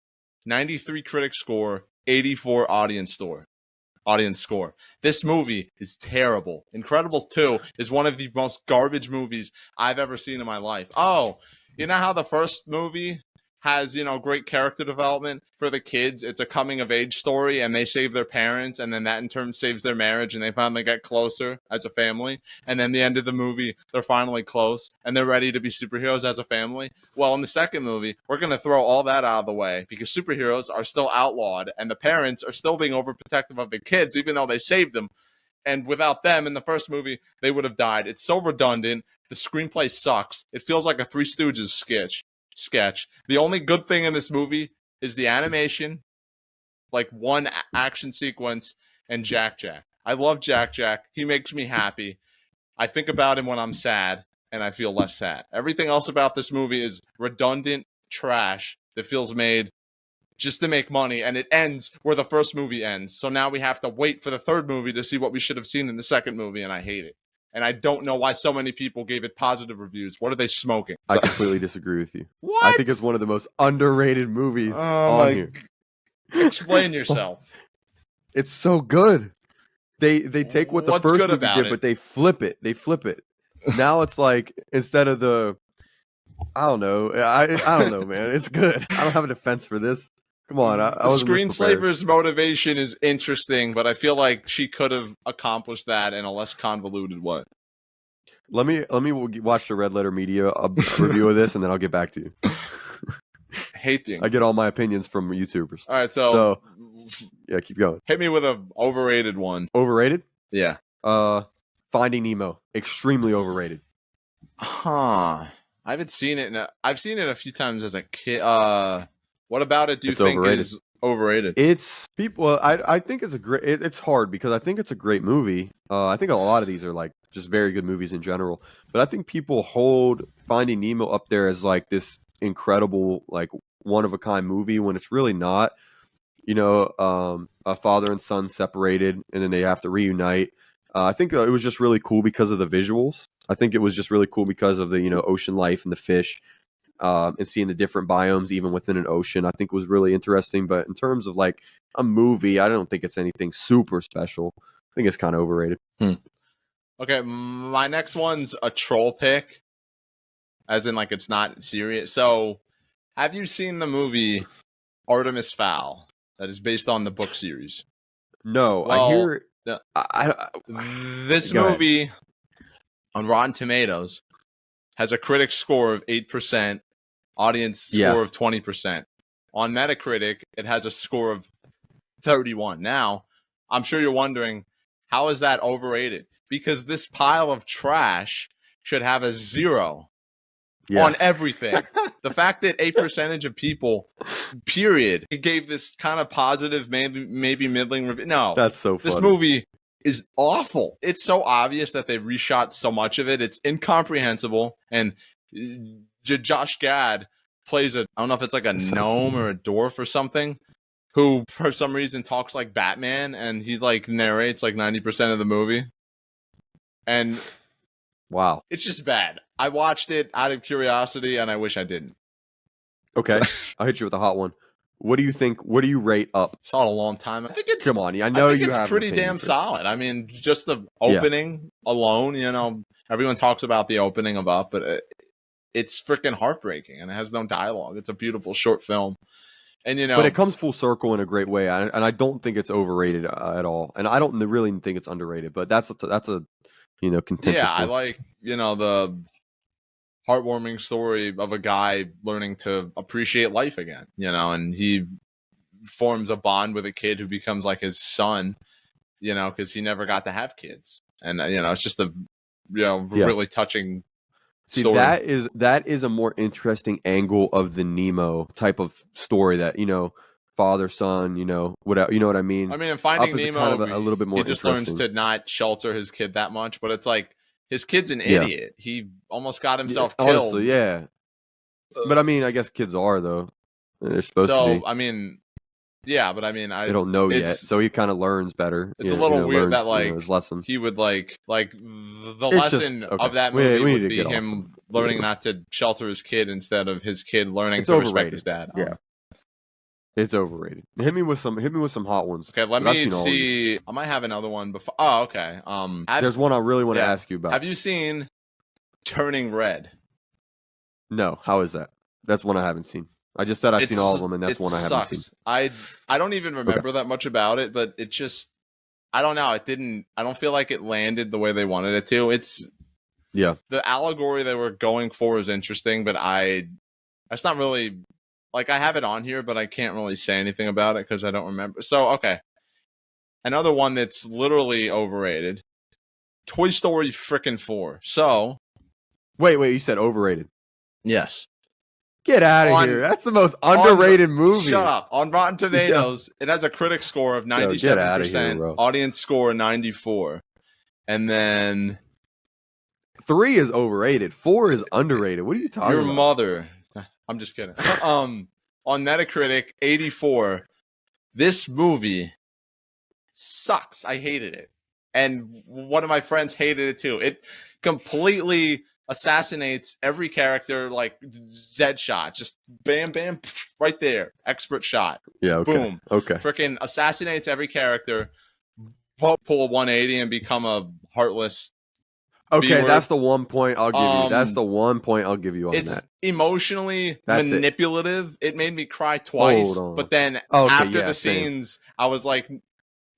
B: 93 critic score, 84 audience score. This movie is terrible. Incredibles 2 is one of the most garbage movies I've ever seen in my life. Oh, you know how the first movie has, great character development for the kids? It's a coming of age story and they save their parents, and then that in turn saves their marriage and they finally get closer as a family. And then the end of the movie, they're finally close and they're ready to be superheroes as a family. Well, in the second movie, we're going to throw all that out of the way because superheroes are still outlawed and the parents are still being overprotective of their kids, even though they saved them. And without them in the first movie, they would have died. It's so redundant. The screenplay sucks. It feels like a Three Stooges sketch. The only good thing in this movie is the animation, like one action sequence, and Jack Jack. I love Jack Jack. He makes me happy. I think about him when I'm sad, and I feel less sad. Everything else about this movie is redundant trash that feels made just to make money, and it ends where the first movie ends. So now we have to wait for the third movie to see what we should have seen in the second movie, and I hate it. And I don't know why so many people gave it positive reviews. What are they smoking?
A: I completely disagree with you.
B: What?
A: I think it's one of the most underrated movies on here.
B: Explain yourself.
A: It's so good. They take what the first movie did, but they flip it. Now it's like, instead of I don't know. I don't know, man. It's good. I don't have a defense for this. Come on.
B: Screenslaver's motivation is interesting, but I feel like she could have accomplished that in a less convoluted way.
A: Let me watch the Red Letter Media review of this, and then I'll get back to you.
B: Hating.
A: I get all my opinions from YouTubers.
B: All right, so
A: yeah, keep going.
B: Hit me with an overrated one.
A: Overrated?
B: Yeah.
A: Finding Nemo. Extremely overrated.
B: Huh. I haven't seen it. I've seen it a few times as a kid. What about it do you think is overrated?
A: It's people. I think it's a great. It's hard because I think it's a great movie. I think a lot of these are like just very good movies in general. But I think people hold Finding Nemo up there as like this incredible, like one of a kind movie when it's really not. A father and son separated and then they have to reunite. I think it was just really cool because of the visuals. I think it was just really cool because of the ocean life and the fish. And seeing the different biomes even within an ocean, I think was really interesting. But in terms of like a movie, I don't think it's anything super special. I think it's kind of overrated.
B: Okay, my next one's a troll pick, as in like it's not serious. So, have you seen the movie Artemis Fowl that is based on the book series?
A: No,
B: well,
A: I hear.
B: This movie on Rotten Tomatoes has a critic score of 8%, Audience score of 20%. On Metacritic, it has a score of 31. Now, I'm sure you're wondering, how is that overrated? Because this pile of trash should have a 0 on everything. The fact that a percentage of people, period, gave this kind of positive, maybe middling review. No,
A: that's so funny.
B: This movie is awful. It's so obvious that they've reshot so much of it. It's incomprehensible. And Josh Gad plays I don't know if it's like a gnome or a dwarf or something, who for some reason talks like Batman, and he like narrates like 90% of the movie. And
A: wow,
B: it's just bad. I watched it out of curiosity, and I wish I didn't.
A: Okay, I'll hit you with a hot one. What do you think? What do you rate Up?
B: Saw it a long time. I think it's.
A: Come on, I know you have
B: pretty damn solid. I mean, just the opening alone. You know, everyone talks about the opening of Up, but it's freaking heartbreaking, and it has no dialogue. It's a beautiful short film, and
A: but it comes full circle in a great way, and I don't think it's overrated at all, and I don't really think it's underrated. But that's a contentious.
B: Yeah, I like the heartwarming story of a guy learning to appreciate life again, and he forms a bond with a kid who becomes like his son, because he never got to have kids. And, it's just a, really touching story.
A: That is a more interesting angle of the Nemo type of story that, father, son, whatever, you know what I mean?
B: I mean, in Finding Nemo,
A: kind of a little bit more
B: he just learns to not shelter his kid that much, but it's like, his kid's an idiot. He almost got himself killed.
A: Honestly, yeah. But I mean, I guess kids are, though. They're supposed to be.
B: So, I mean, yeah, but I mean,
A: they don't know yet, so he kind of learns better.
B: It's a little weird that his lesson. He would the lesson of that movie would be him learning not to shelter his kid instead of his kid learning to respect his dad.
A: Yeah. It's overrated. Hit me with some hot ones.
B: Okay, let me see. I might have another one before. Oh, okay.
A: There's one I really want to ask you about.
B: Have you seen Turning Red?
A: No. How is that? That's one I haven't seen. I just said I've seen all of them, and that's one I haven't seen.
B: I don't even remember that much about it, but it just, I don't know. It didn't. I don't feel like it landed the way they wanted it to. The allegory they were going for is interesting, but that's not really. Like, I have it on here, but I can't really say anything about it because I don't remember. So, okay. Another one that's literally overrated. Toy Story frickin' 4. So.
A: Wait, you said overrated?
B: Yes.
A: Get out of here. That's the most underrated movie.
B: Shut up. On Rotten Tomatoes, it has a critic score of 97%.
A: Get out of here, bro.
B: Audience score 94. And then.
A: 3 is overrated. 4 is underrated. What are you talking about?
B: Your mother. I'm just kidding. On Metacritic, 84. This movie sucks. I hated it. And one of my friends hated it too. It completely assassinates every character, like dead shot. Just bam, bam, right there. Expert shot.
A: Yeah, okay.
B: Boom.
A: Okay.
B: Freaking assassinates every character, pull a 180 and become a heartless.
A: Okay, that's the one point I'll give you. That's the one point I'll give you on that.
B: It's emotionally manipulative. It made me cry twice. But then after the scenes, I was like,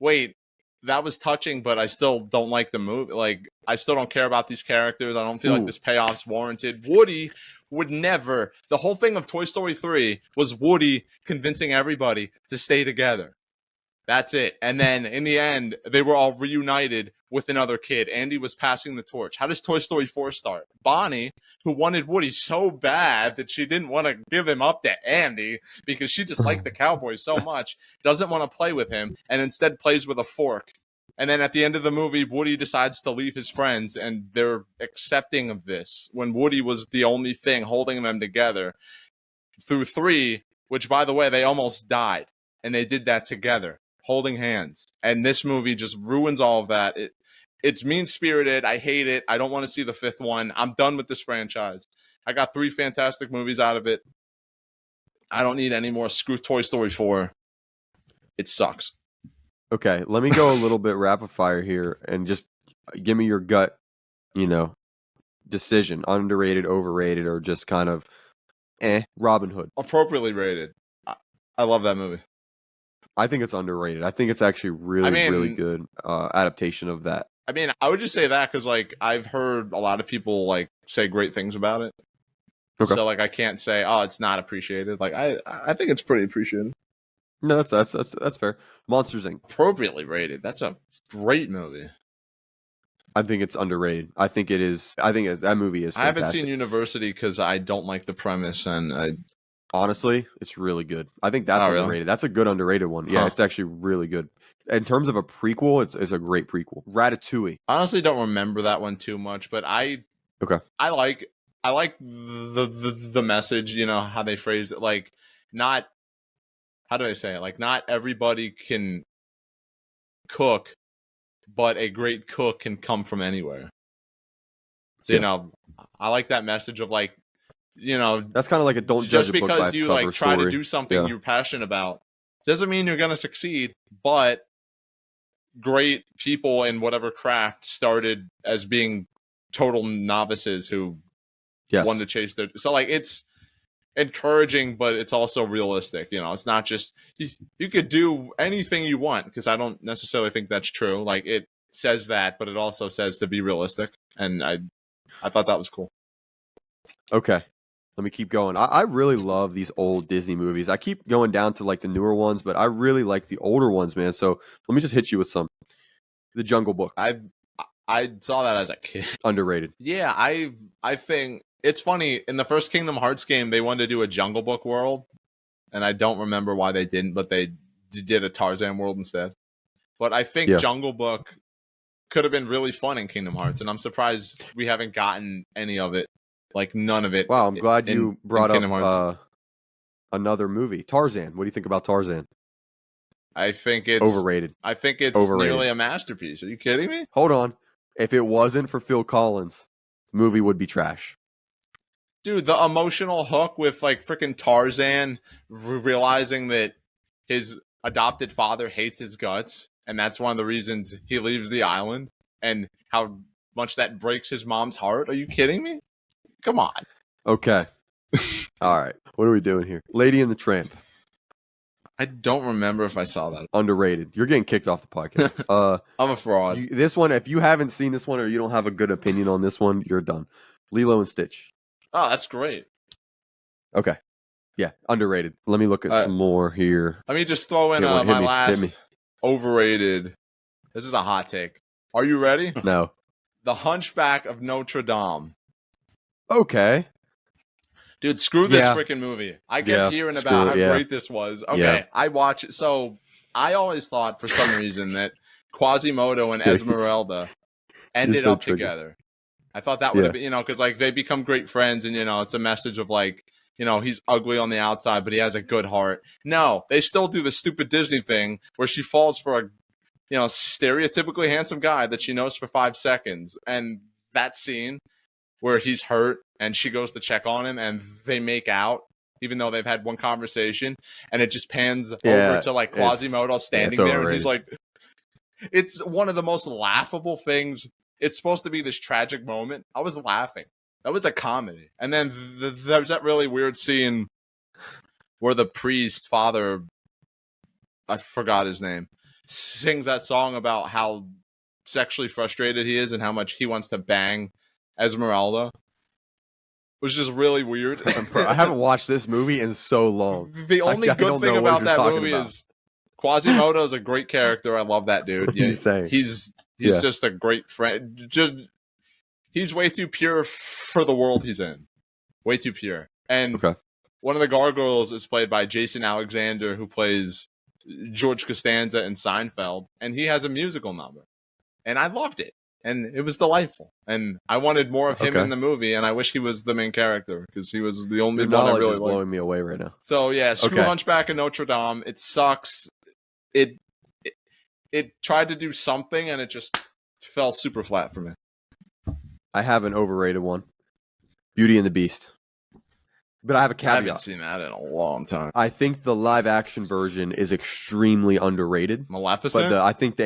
B: wait, that was touching, but I still don't like the movie. Like, I still don't care about these characters. I don't feel like this payoff's warranted. Woody would never. The whole thing of Toy Story 3 was Woody convincing everybody to stay together. That's it. And then in the end, they were all reunited with another kid. Andy was passing the torch. How does Toy Story 4 start? Bonnie, who wanted Woody so bad that she didn't want to give him up to Andy because she just liked the cowboy so much, doesn't want to play with him, and instead plays with a fork. And then at the end of the movie, Woody decides to leave his friends, and they're accepting of this when Woody was the only thing holding them together. Through 3, which, by the way, they almost died, and they did that together, holding hands. And this movie just ruins all of that. It's mean-spirited. I hate it. I don't want to see the 5th one. I'm done with this franchise. I got 3 fantastic movies out of it. I don't need any more. Screw Toy Story 4. It sucks.
A: Okay, let me go a little bit rapid fire here and just give me your gut, decision. Underrated, overrated, or just kind of Robin Hood.
B: Appropriately rated. I love that movie.
A: I think it's underrated. I think it's actually really good adaptation of that.
B: I mean, I would just say that because, like, I've heard a lot of people, like, say great things about it.
A: Okay.
B: So like I can't say, oh, it's not appreciated. Like I think it's pretty appreciated.
A: No, that's fair. Monsters Inc.
B: Appropriately rated. That's a great movie.
A: I think it's underrated. I think it is. I think that movie is
B: I haven't
A: fantastic.
B: seen University because I don't like the premise, and
A: Honestly, it's really good. I think that's
B: really?
A: underrated. That's a good underrated one. Yeah,
B: Huh.
A: it's actually really good. In terms of a prequel, it's a great prequel. Ratatouille.
B: honestly don't remember that one too much, but I like the message, you know, how they phrase it. Like, not, how do I say it? Like, not everybody can cook, but a great cook can come from anywhere. So, you know, I like that message of like, you know,
A: That's kind of like a don't judge
B: just
A: a book by
B: because
A: its
B: you
A: cover
B: like try
A: story.
B: to do something
A: Yeah.
B: you're passionate about doesn't mean you're going to succeed. But great people in whatever craft started as being total novices who
A: Yes.
B: wanted to chase their. So like it's encouraging, but it's also realistic. You know, it's not just you could do anything you want, because I don't necessarily think that's true. Like it says that, but it also says to be realistic, and I thought that was cool.
A: Okay. Let me keep going. I really love these old Disney movies. I keep going down to like the newer ones, but I really like the older ones, man. So let me just hit you with some. The Jungle Book.
B: I saw that as a kid.
A: Underrated.
B: Yeah, I think it's funny. In the first Kingdom Hearts game, they wanted to do a Jungle Book world, and I don't remember why they didn't, but they did a Tarzan world instead. But I think Jungle Book could have been really fun in Kingdom Hearts, and I'm surprised we haven't gotten any of it. Like none of it.
A: Wow, I'm glad you brought up another movie. Tarzan. What do you think about Tarzan?
B: I think it's
A: overrated.
B: I think it's nearly a masterpiece. Are you kidding me?
A: Hold on. If it wasn't for Phil Collins, the movie would be trash.
B: Dude, the emotional hook with like freaking Tarzan realizing that his adopted father hates his guts, and that's one of the reasons he leaves the island, and how much that breaks his mom's heart. Are you kidding me? Come on.
A: Okay. All right. What are we doing here? Lady and the Tramp.
B: I don't remember if I saw that.
A: Underrated. You're getting kicked off the podcast.
B: I'm a fraud.
A: This one, if you haven't seen this one or you don't have a good opinion on this one, you're done. Lilo and Stitch.
B: Oh, that's great.
A: Okay. Yeah, underrated. Let me look at some more here.
B: Let me just throw in my last overrated. This is a hot take. Are you ready?
A: No.
B: The Hunchback of Notre Dame.
A: Okay.
B: Dude, screw this freaking movie. I kept hearing about how great this was. Okay, I watch it. So I always thought for some reason that Quasimodo and Esmeralda ended up together. I thought that would have been, you know, because like they become great friends, and you know, it's a message of like, you know, he's ugly on the outside, but he has a good heart. No, they still do the stupid Disney thing where she falls for a, you know, stereotypically handsome guy that she knows for 5 seconds, and that scene where he's hurt and she goes to check on him and they make out, even though they've had one conversation, and it just pans over to like Quasimodo standing there, and he's like, it's one of the most laughable things. It's supposed to be this tragic moment. I was laughing. That was a comedy. And then there's that really weird scene where the priest, father, I forgot his name, sings that song about how sexually frustrated he is and how much he wants to bang Esmeralda. It was just really weird.
A: I haven't watched this movie in so long.
B: The only good thing about that movie is Quasimodo is a great character. I love that dude. He's just a great friend. He's way too pure for the world he's in. Way too pure. And one of the gargoyles is played by Jason Alexander, who plays George Costanza in Seinfeld, and he has a musical number. And I loved it. And it was delightful. And I wanted more of him in the movie, and I wish he was the main character, because he was the only one I really liked.
A: Blowing me away right now.
B: So yeah, screw Hunchback of Notre Dame. It sucks. It tried to do something, and it just fell super flat for me.
A: I have an overrated one. Beauty and the Beast. But I have a caveat.
B: I haven't seen that in a long time.
A: I think the live action version is extremely underrated.
B: Maleficent?
A: But I think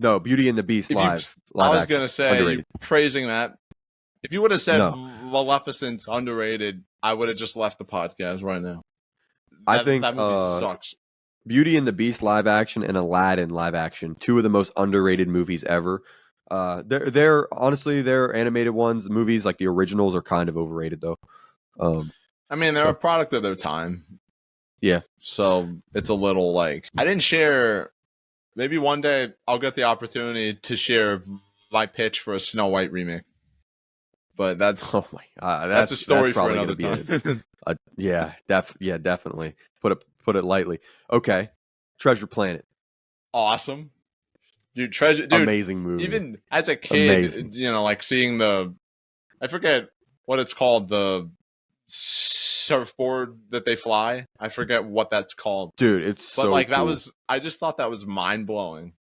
B: No,
A: Beauty and the Beast live
B: I was going to say, you praising that. If you would have said Maleficent's underrated, I would have just left the podcast right now. I think that movie sucks.
A: Beauty and the Beast live action and Aladdin live action, two of the most underrated movies ever. They're honestly their animated ones, the movies like the originals are kind of overrated though.
B: I mean, they're a product of their time.
A: Yeah.
B: So it's a little like I didn't share. Maybe one day I'll get the opportunity to share my pitch for a Snow White remake. But that's
A: Oh my god,
B: that's a story for
A: probably
B: another time.
A: Yeah, definitely. Put it lightly. Okay, Treasure Planet,
B: Awesome, dude. Dude.
A: amazing movie.
B: Even as a kid, like seeing I forget what it's called, the surfboard that they fly. I forget what that's called,
A: dude.
B: But
A: so
B: that
A: cool.
B: was. I just thought that was mind blowing.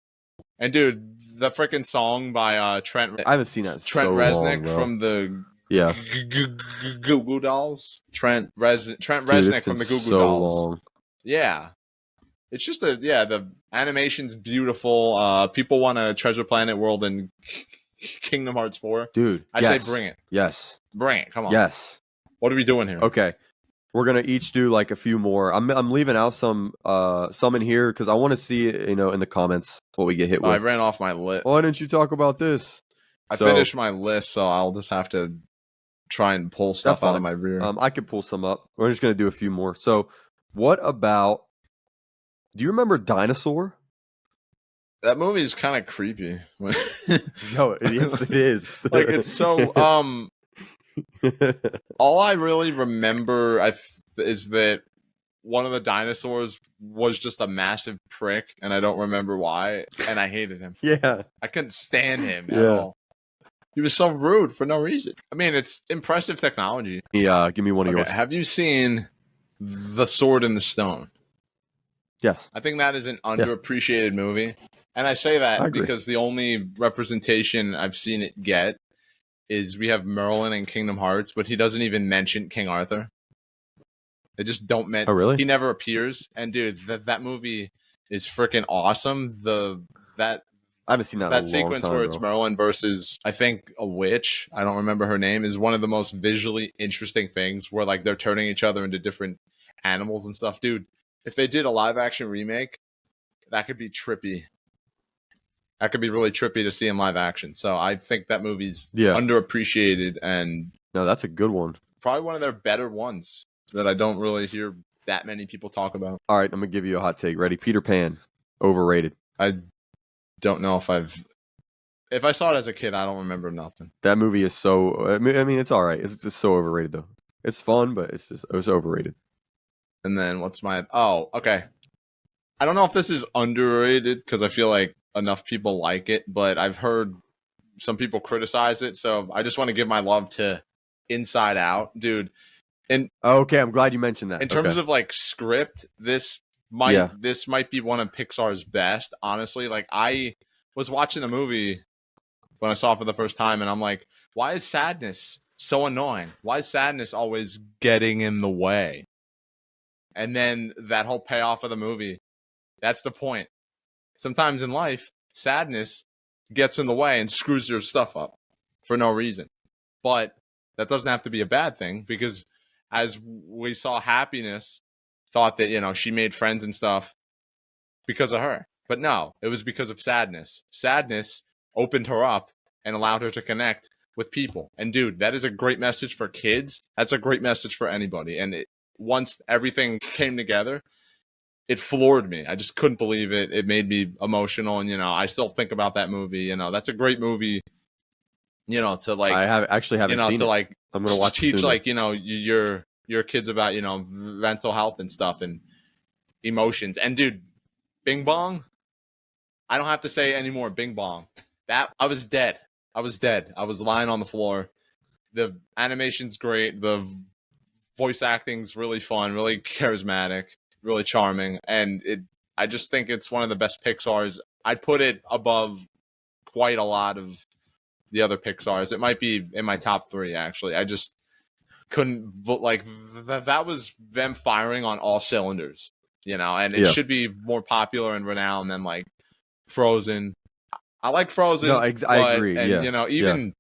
B: And dude, the freaking song by Trent.
A: I haven't seen that.
B: Trent Reznor from the Goo Goo Dolls. Trent Reznor from the Goo Goo Dolls.
A: Long.
B: Yeah, it's just the animation's beautiful. People want a Treasure Planet world in Kingdom Hearts 4.
A: Dude,
B: I say bring it.
A: Yes,
B: bring it. Come on.
A: Yes.
B: What are we doing here?
A: Okay. We're gonna each do like a few more. I'm leaving out some in here because I want to see in the comments what we get hit with.
B: I ran off my list.
A: Why didn't you talk about this?
B: I finished my list, so I'll just have to try and pull stuff out of my rear.
A: I could pull some up. We're just gonna do a few more. So, what about? Do you remember Dinosaur?
B: That movie is kind of creepy.
A: No, yes, it is.
B: Like it's so. All I really remember is that one of the dinosaurs was just a massive prick, and I don't remember why, and I hated him.
A: Yeah.
B: I couldn't stand him at all. He was so rude for no reason. I mean, it's impressive technology.
A: Yeah, give me one of yours.
B: Have you seen The Sword in the Stone?
A: Yes.
B: I think that is an underappreciated movie. And I say that because the only representation I've seen it get is we have Merlin in Kingdom Hearts, but he doesn't even mention King Arthur. They just don't mention.
A: Oh, really?
B: He never appears. And dude, that movie is freaking awesome. I
A: haven't seen that.
B: That sequence where it's Merlin versus I think a witch. I don't remember her name. Is one of the most visually interesting things where like they're turning each other into different animals and stuff. Dude, if they did a live action remake, that could be trippy. That could be really trippy to see in live action. So I think that movie's underappreciated and
A: no, that's a good one.
B: Probably one of their better ones that I don't really hear that many people talk about.
A: All right, I'm gonna give you a hot take. Ready? Peter Pan, overrated.
B: I don't know if I saw it as a kid, I don't remember nothing.
A: That movie is so. I mean, it's all right. It's just so overrated though. It's fun, but it was overrated.
B: And then what's my? Oh, okay. I don't know if this is underrated because I feel like enough people like it, but I've heard some people criticize it, so I just want to give my love to Inside Out, dude. And
A: okay, I'm glad you mentioned that.
B: In terms of like script, this might be one of Pixar's best, honestly. Like I was watching the movie when I saw it for the first time, and I'm like, why is sadness so annoying? Why is sadness always getting in the way? And then that whole payoff of the movie, that's the point. Sometimes in life, sadness gets in the way and screws your stuff up for no reason. But that doesn't have to be a bad thing because as we saw, happiness thought that, she made friends and stuff because of her. But no, it was because of sadness. Sadness opened her up and allowed her to connect with people. And dude, that is a great message for kids. That's a great message for anybody. And once everything came together, it floored me. I just couldn't believe it. It made me emotional. And, I still think about that movie. That's a great movie, to like.
A: I haven't seen it.
B: Like,
A: I'm going to watch
B: teach,
A: it soon.
B: like, your kids about, mental health and stuff and emotions. And, dude, Bing Bong, I don't have to say anymore. Bing Bong. I was dead. I was lying on the floor. The animation's great. The voice acting's really fun, really charismatic. Really charming, and I just think it's one of the best Pixar's. I'd put it above quite a lot of the other Pixar's. It might be in my top 3, actually. I just couldn't, but like that was them firing on all cylinders, and it should be more popular and renowned than like Frozen. I like Frozen.
A: No, I agree.
B: And even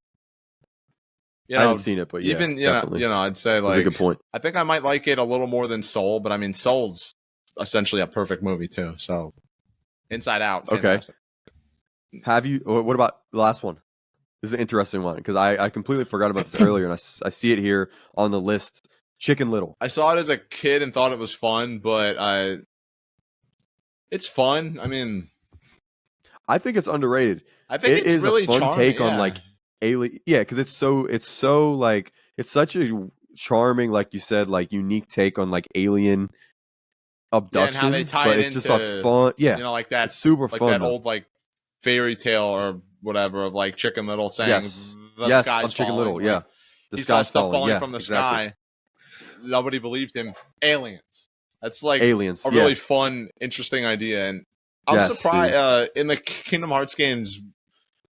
A: I haven't seen it, but
B: even
A: definitely.
B: I'd say like
A: that's a good point.
B: I think I might like it a little more than Soul, but I mean Soul's essentially a perfect movie too. So Inside Out, fantastic.
A: Have you? What about the last one? This is an interesting one because I completely forgot about this earlier, and I see it here on the list. Chicken Little.
B: I saw it as a kid and thought it was fun, but it's fun. I mean,
A: I think it's underrated.
B: I think
A: It
B: it's
A: is a
B: really
A: fun
B: charming.
A: take on
B: Yeah.
A: like alien. Yeah, because it's so like it's such a charming, like you said, like unique take on like alien
B: Yeah, and how they
A: abductions,
B: tie
A: but
B: it
A: it's just a
B: into,
A: fun. Yeah,
B: like that,
A: it's super
B: like
A: fun
B: that
A: though.
B: old like fairy tale or whatever of like Chicken Little saying
A: Yes,
B: the
A: yes,
B: sky's
A: of Chicken
B: falling.
A: Little. Yeah,
B: Like
A: the
B: he saw
A: sky's
B: stuff
A: falling.
B: falling
A: Yeah,
B: from the
A: exactly.
B: sky. Nobody believed him. Aliens. That's like
A: Aliens.
B: a really fun, interesting idea, and I'm
A: Yes,
B: surprised. In the Kingdom Hearts games,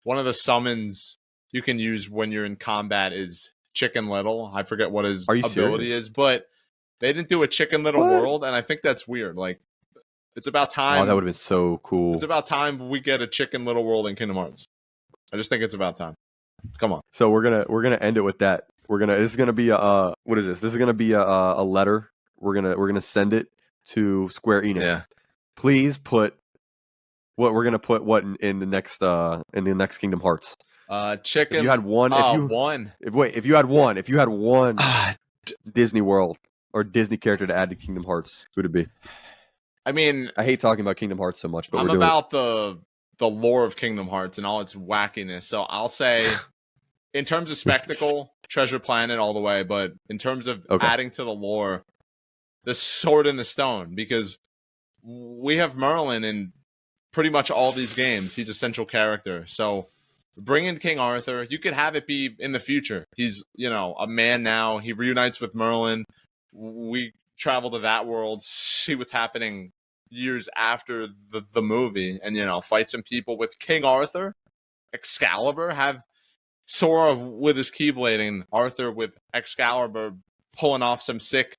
B: one of the summons you can use when you're in combat is Chicken Little. I forget what his
A: Are you
B: ability
A: serious?
B: is, but they didn't do a Chicken Little
A: What?
B: world, and I think that's weird. Like, it's about
A: Oh, that
B: time.
A: would have been so cool.
B: It's about time we get a Chicken Little world in Kingdom Hearts. I just think it's about time. Come on.
A: So we're gonna end it with that. This is gonna be a what is this? This is gonna be a letter. We're gonna send it to Square Enix.
B: Yeah.
A: Please put what we're gonna put what in the next Kingdom Hearts.
B: Chicken.
A: If you had one,
B: one.
A: if you had one Disney World or Disney character to add to Kingdom Hearts, who would it be?
B: I mean,
A: I hate talking about Kingdom Hearts so much, but
B: I'm
A: we're doing
B: about the lore of Kingdom Hearts and all its wackiness. So I'll say, in terms of spectacle, Treasure Planet all the way. But in terms of adding to the lore, the Sword in the Stone, because we have Merlin in pretty much all these games. He's a central character. So bring in King Arthur. You could have it be in the future. He's, a man now. He reunites with Merlin. We travel to that world, see what's happening years after the movie, and fight some people with King Arthur, Excalibur, have Sora with his keyblading, Arthur with Excalibur pulling off some sick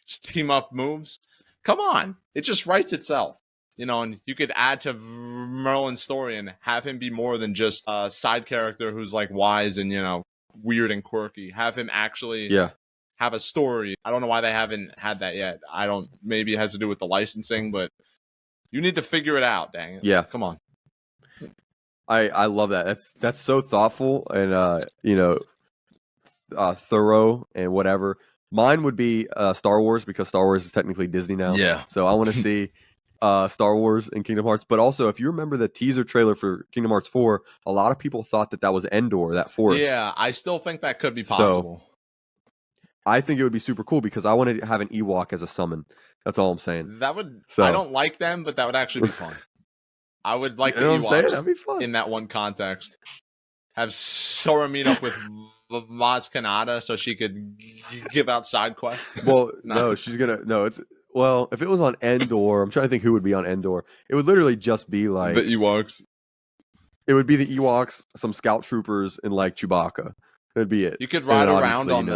B: team up moves. Come on, it just writes itself, and you could add to Merlin's story and have him be more than just a side character who's like wise and weird and quirky. Have him actually have a story. I don't know why they haven't had that yet. Maybe it has to do with the licensing, but you need to figure it out, dang it.
A: Yeah.
B: Come on.
A: I love that. That's so thoughtful and thorough and whatever. Mine would be Star Wars because Star Wars is technically Disney now.
B: Yeah.
A: So I want to see Star Wars in Kingdom Hearts. But also, if you remember the teaser trailer for Kingdom Hearts 4, a lot of people thought that was Endor, that forest.
B: Yeah, I still think that could be possible.
A: So, I think it would be super cool because I want to have an Ewok as a summon. That's all I'm saying.
B: That would. So, I don't like them, but that would actually be fun. I would like the Ewoks
A: That'd be fun.
B: in that one context. Have Sora meet up with Maz Kanata so she could give out side quests.
A: Well, no, she's gonna. No, it's. Well, if it was on Endor, I'm trying to think who would be on Endor. It would literally just be like
B: the Ewoks.
A: It would be the Ewoks, some scout troopers, and like Chewbacca. That'd be it.
B: You could ride around on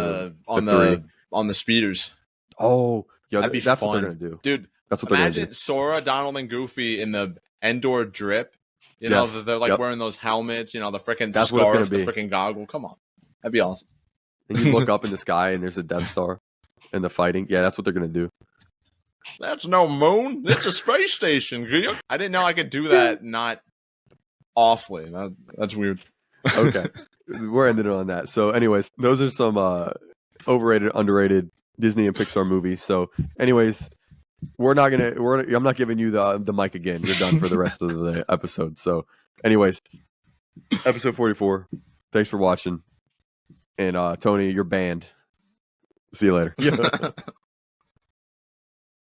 B: the speeders.
A: Oh, yeah,
B: that'd be
A: that's
B: fun.
A: What they're gonna do,
B: dude.
A: That's what they're gonna do.
B: Imagine Sora, Donald, and Goofy in the Endor drip. They're like wearing those helmets. The freaking scarf, the freaking goggle. Come on, that'd be awesome.
A: And you look up in the sky and there's a Death Star, and the fighting. Yeah, that's what they're gonna do.
B: That's no moon. It's a space station. I didn't know I could do that. Not awfully. That's weird.
A: Okay, we're ending it on that. So, anyways, those are some overrated, underrated Disney and Pixar movies. So, anyways, I'm not giving you the mic again. You're done for the rest of the episode. So, anyways, episode 44. Thanks for watching. And Tony, you're banned. See you later.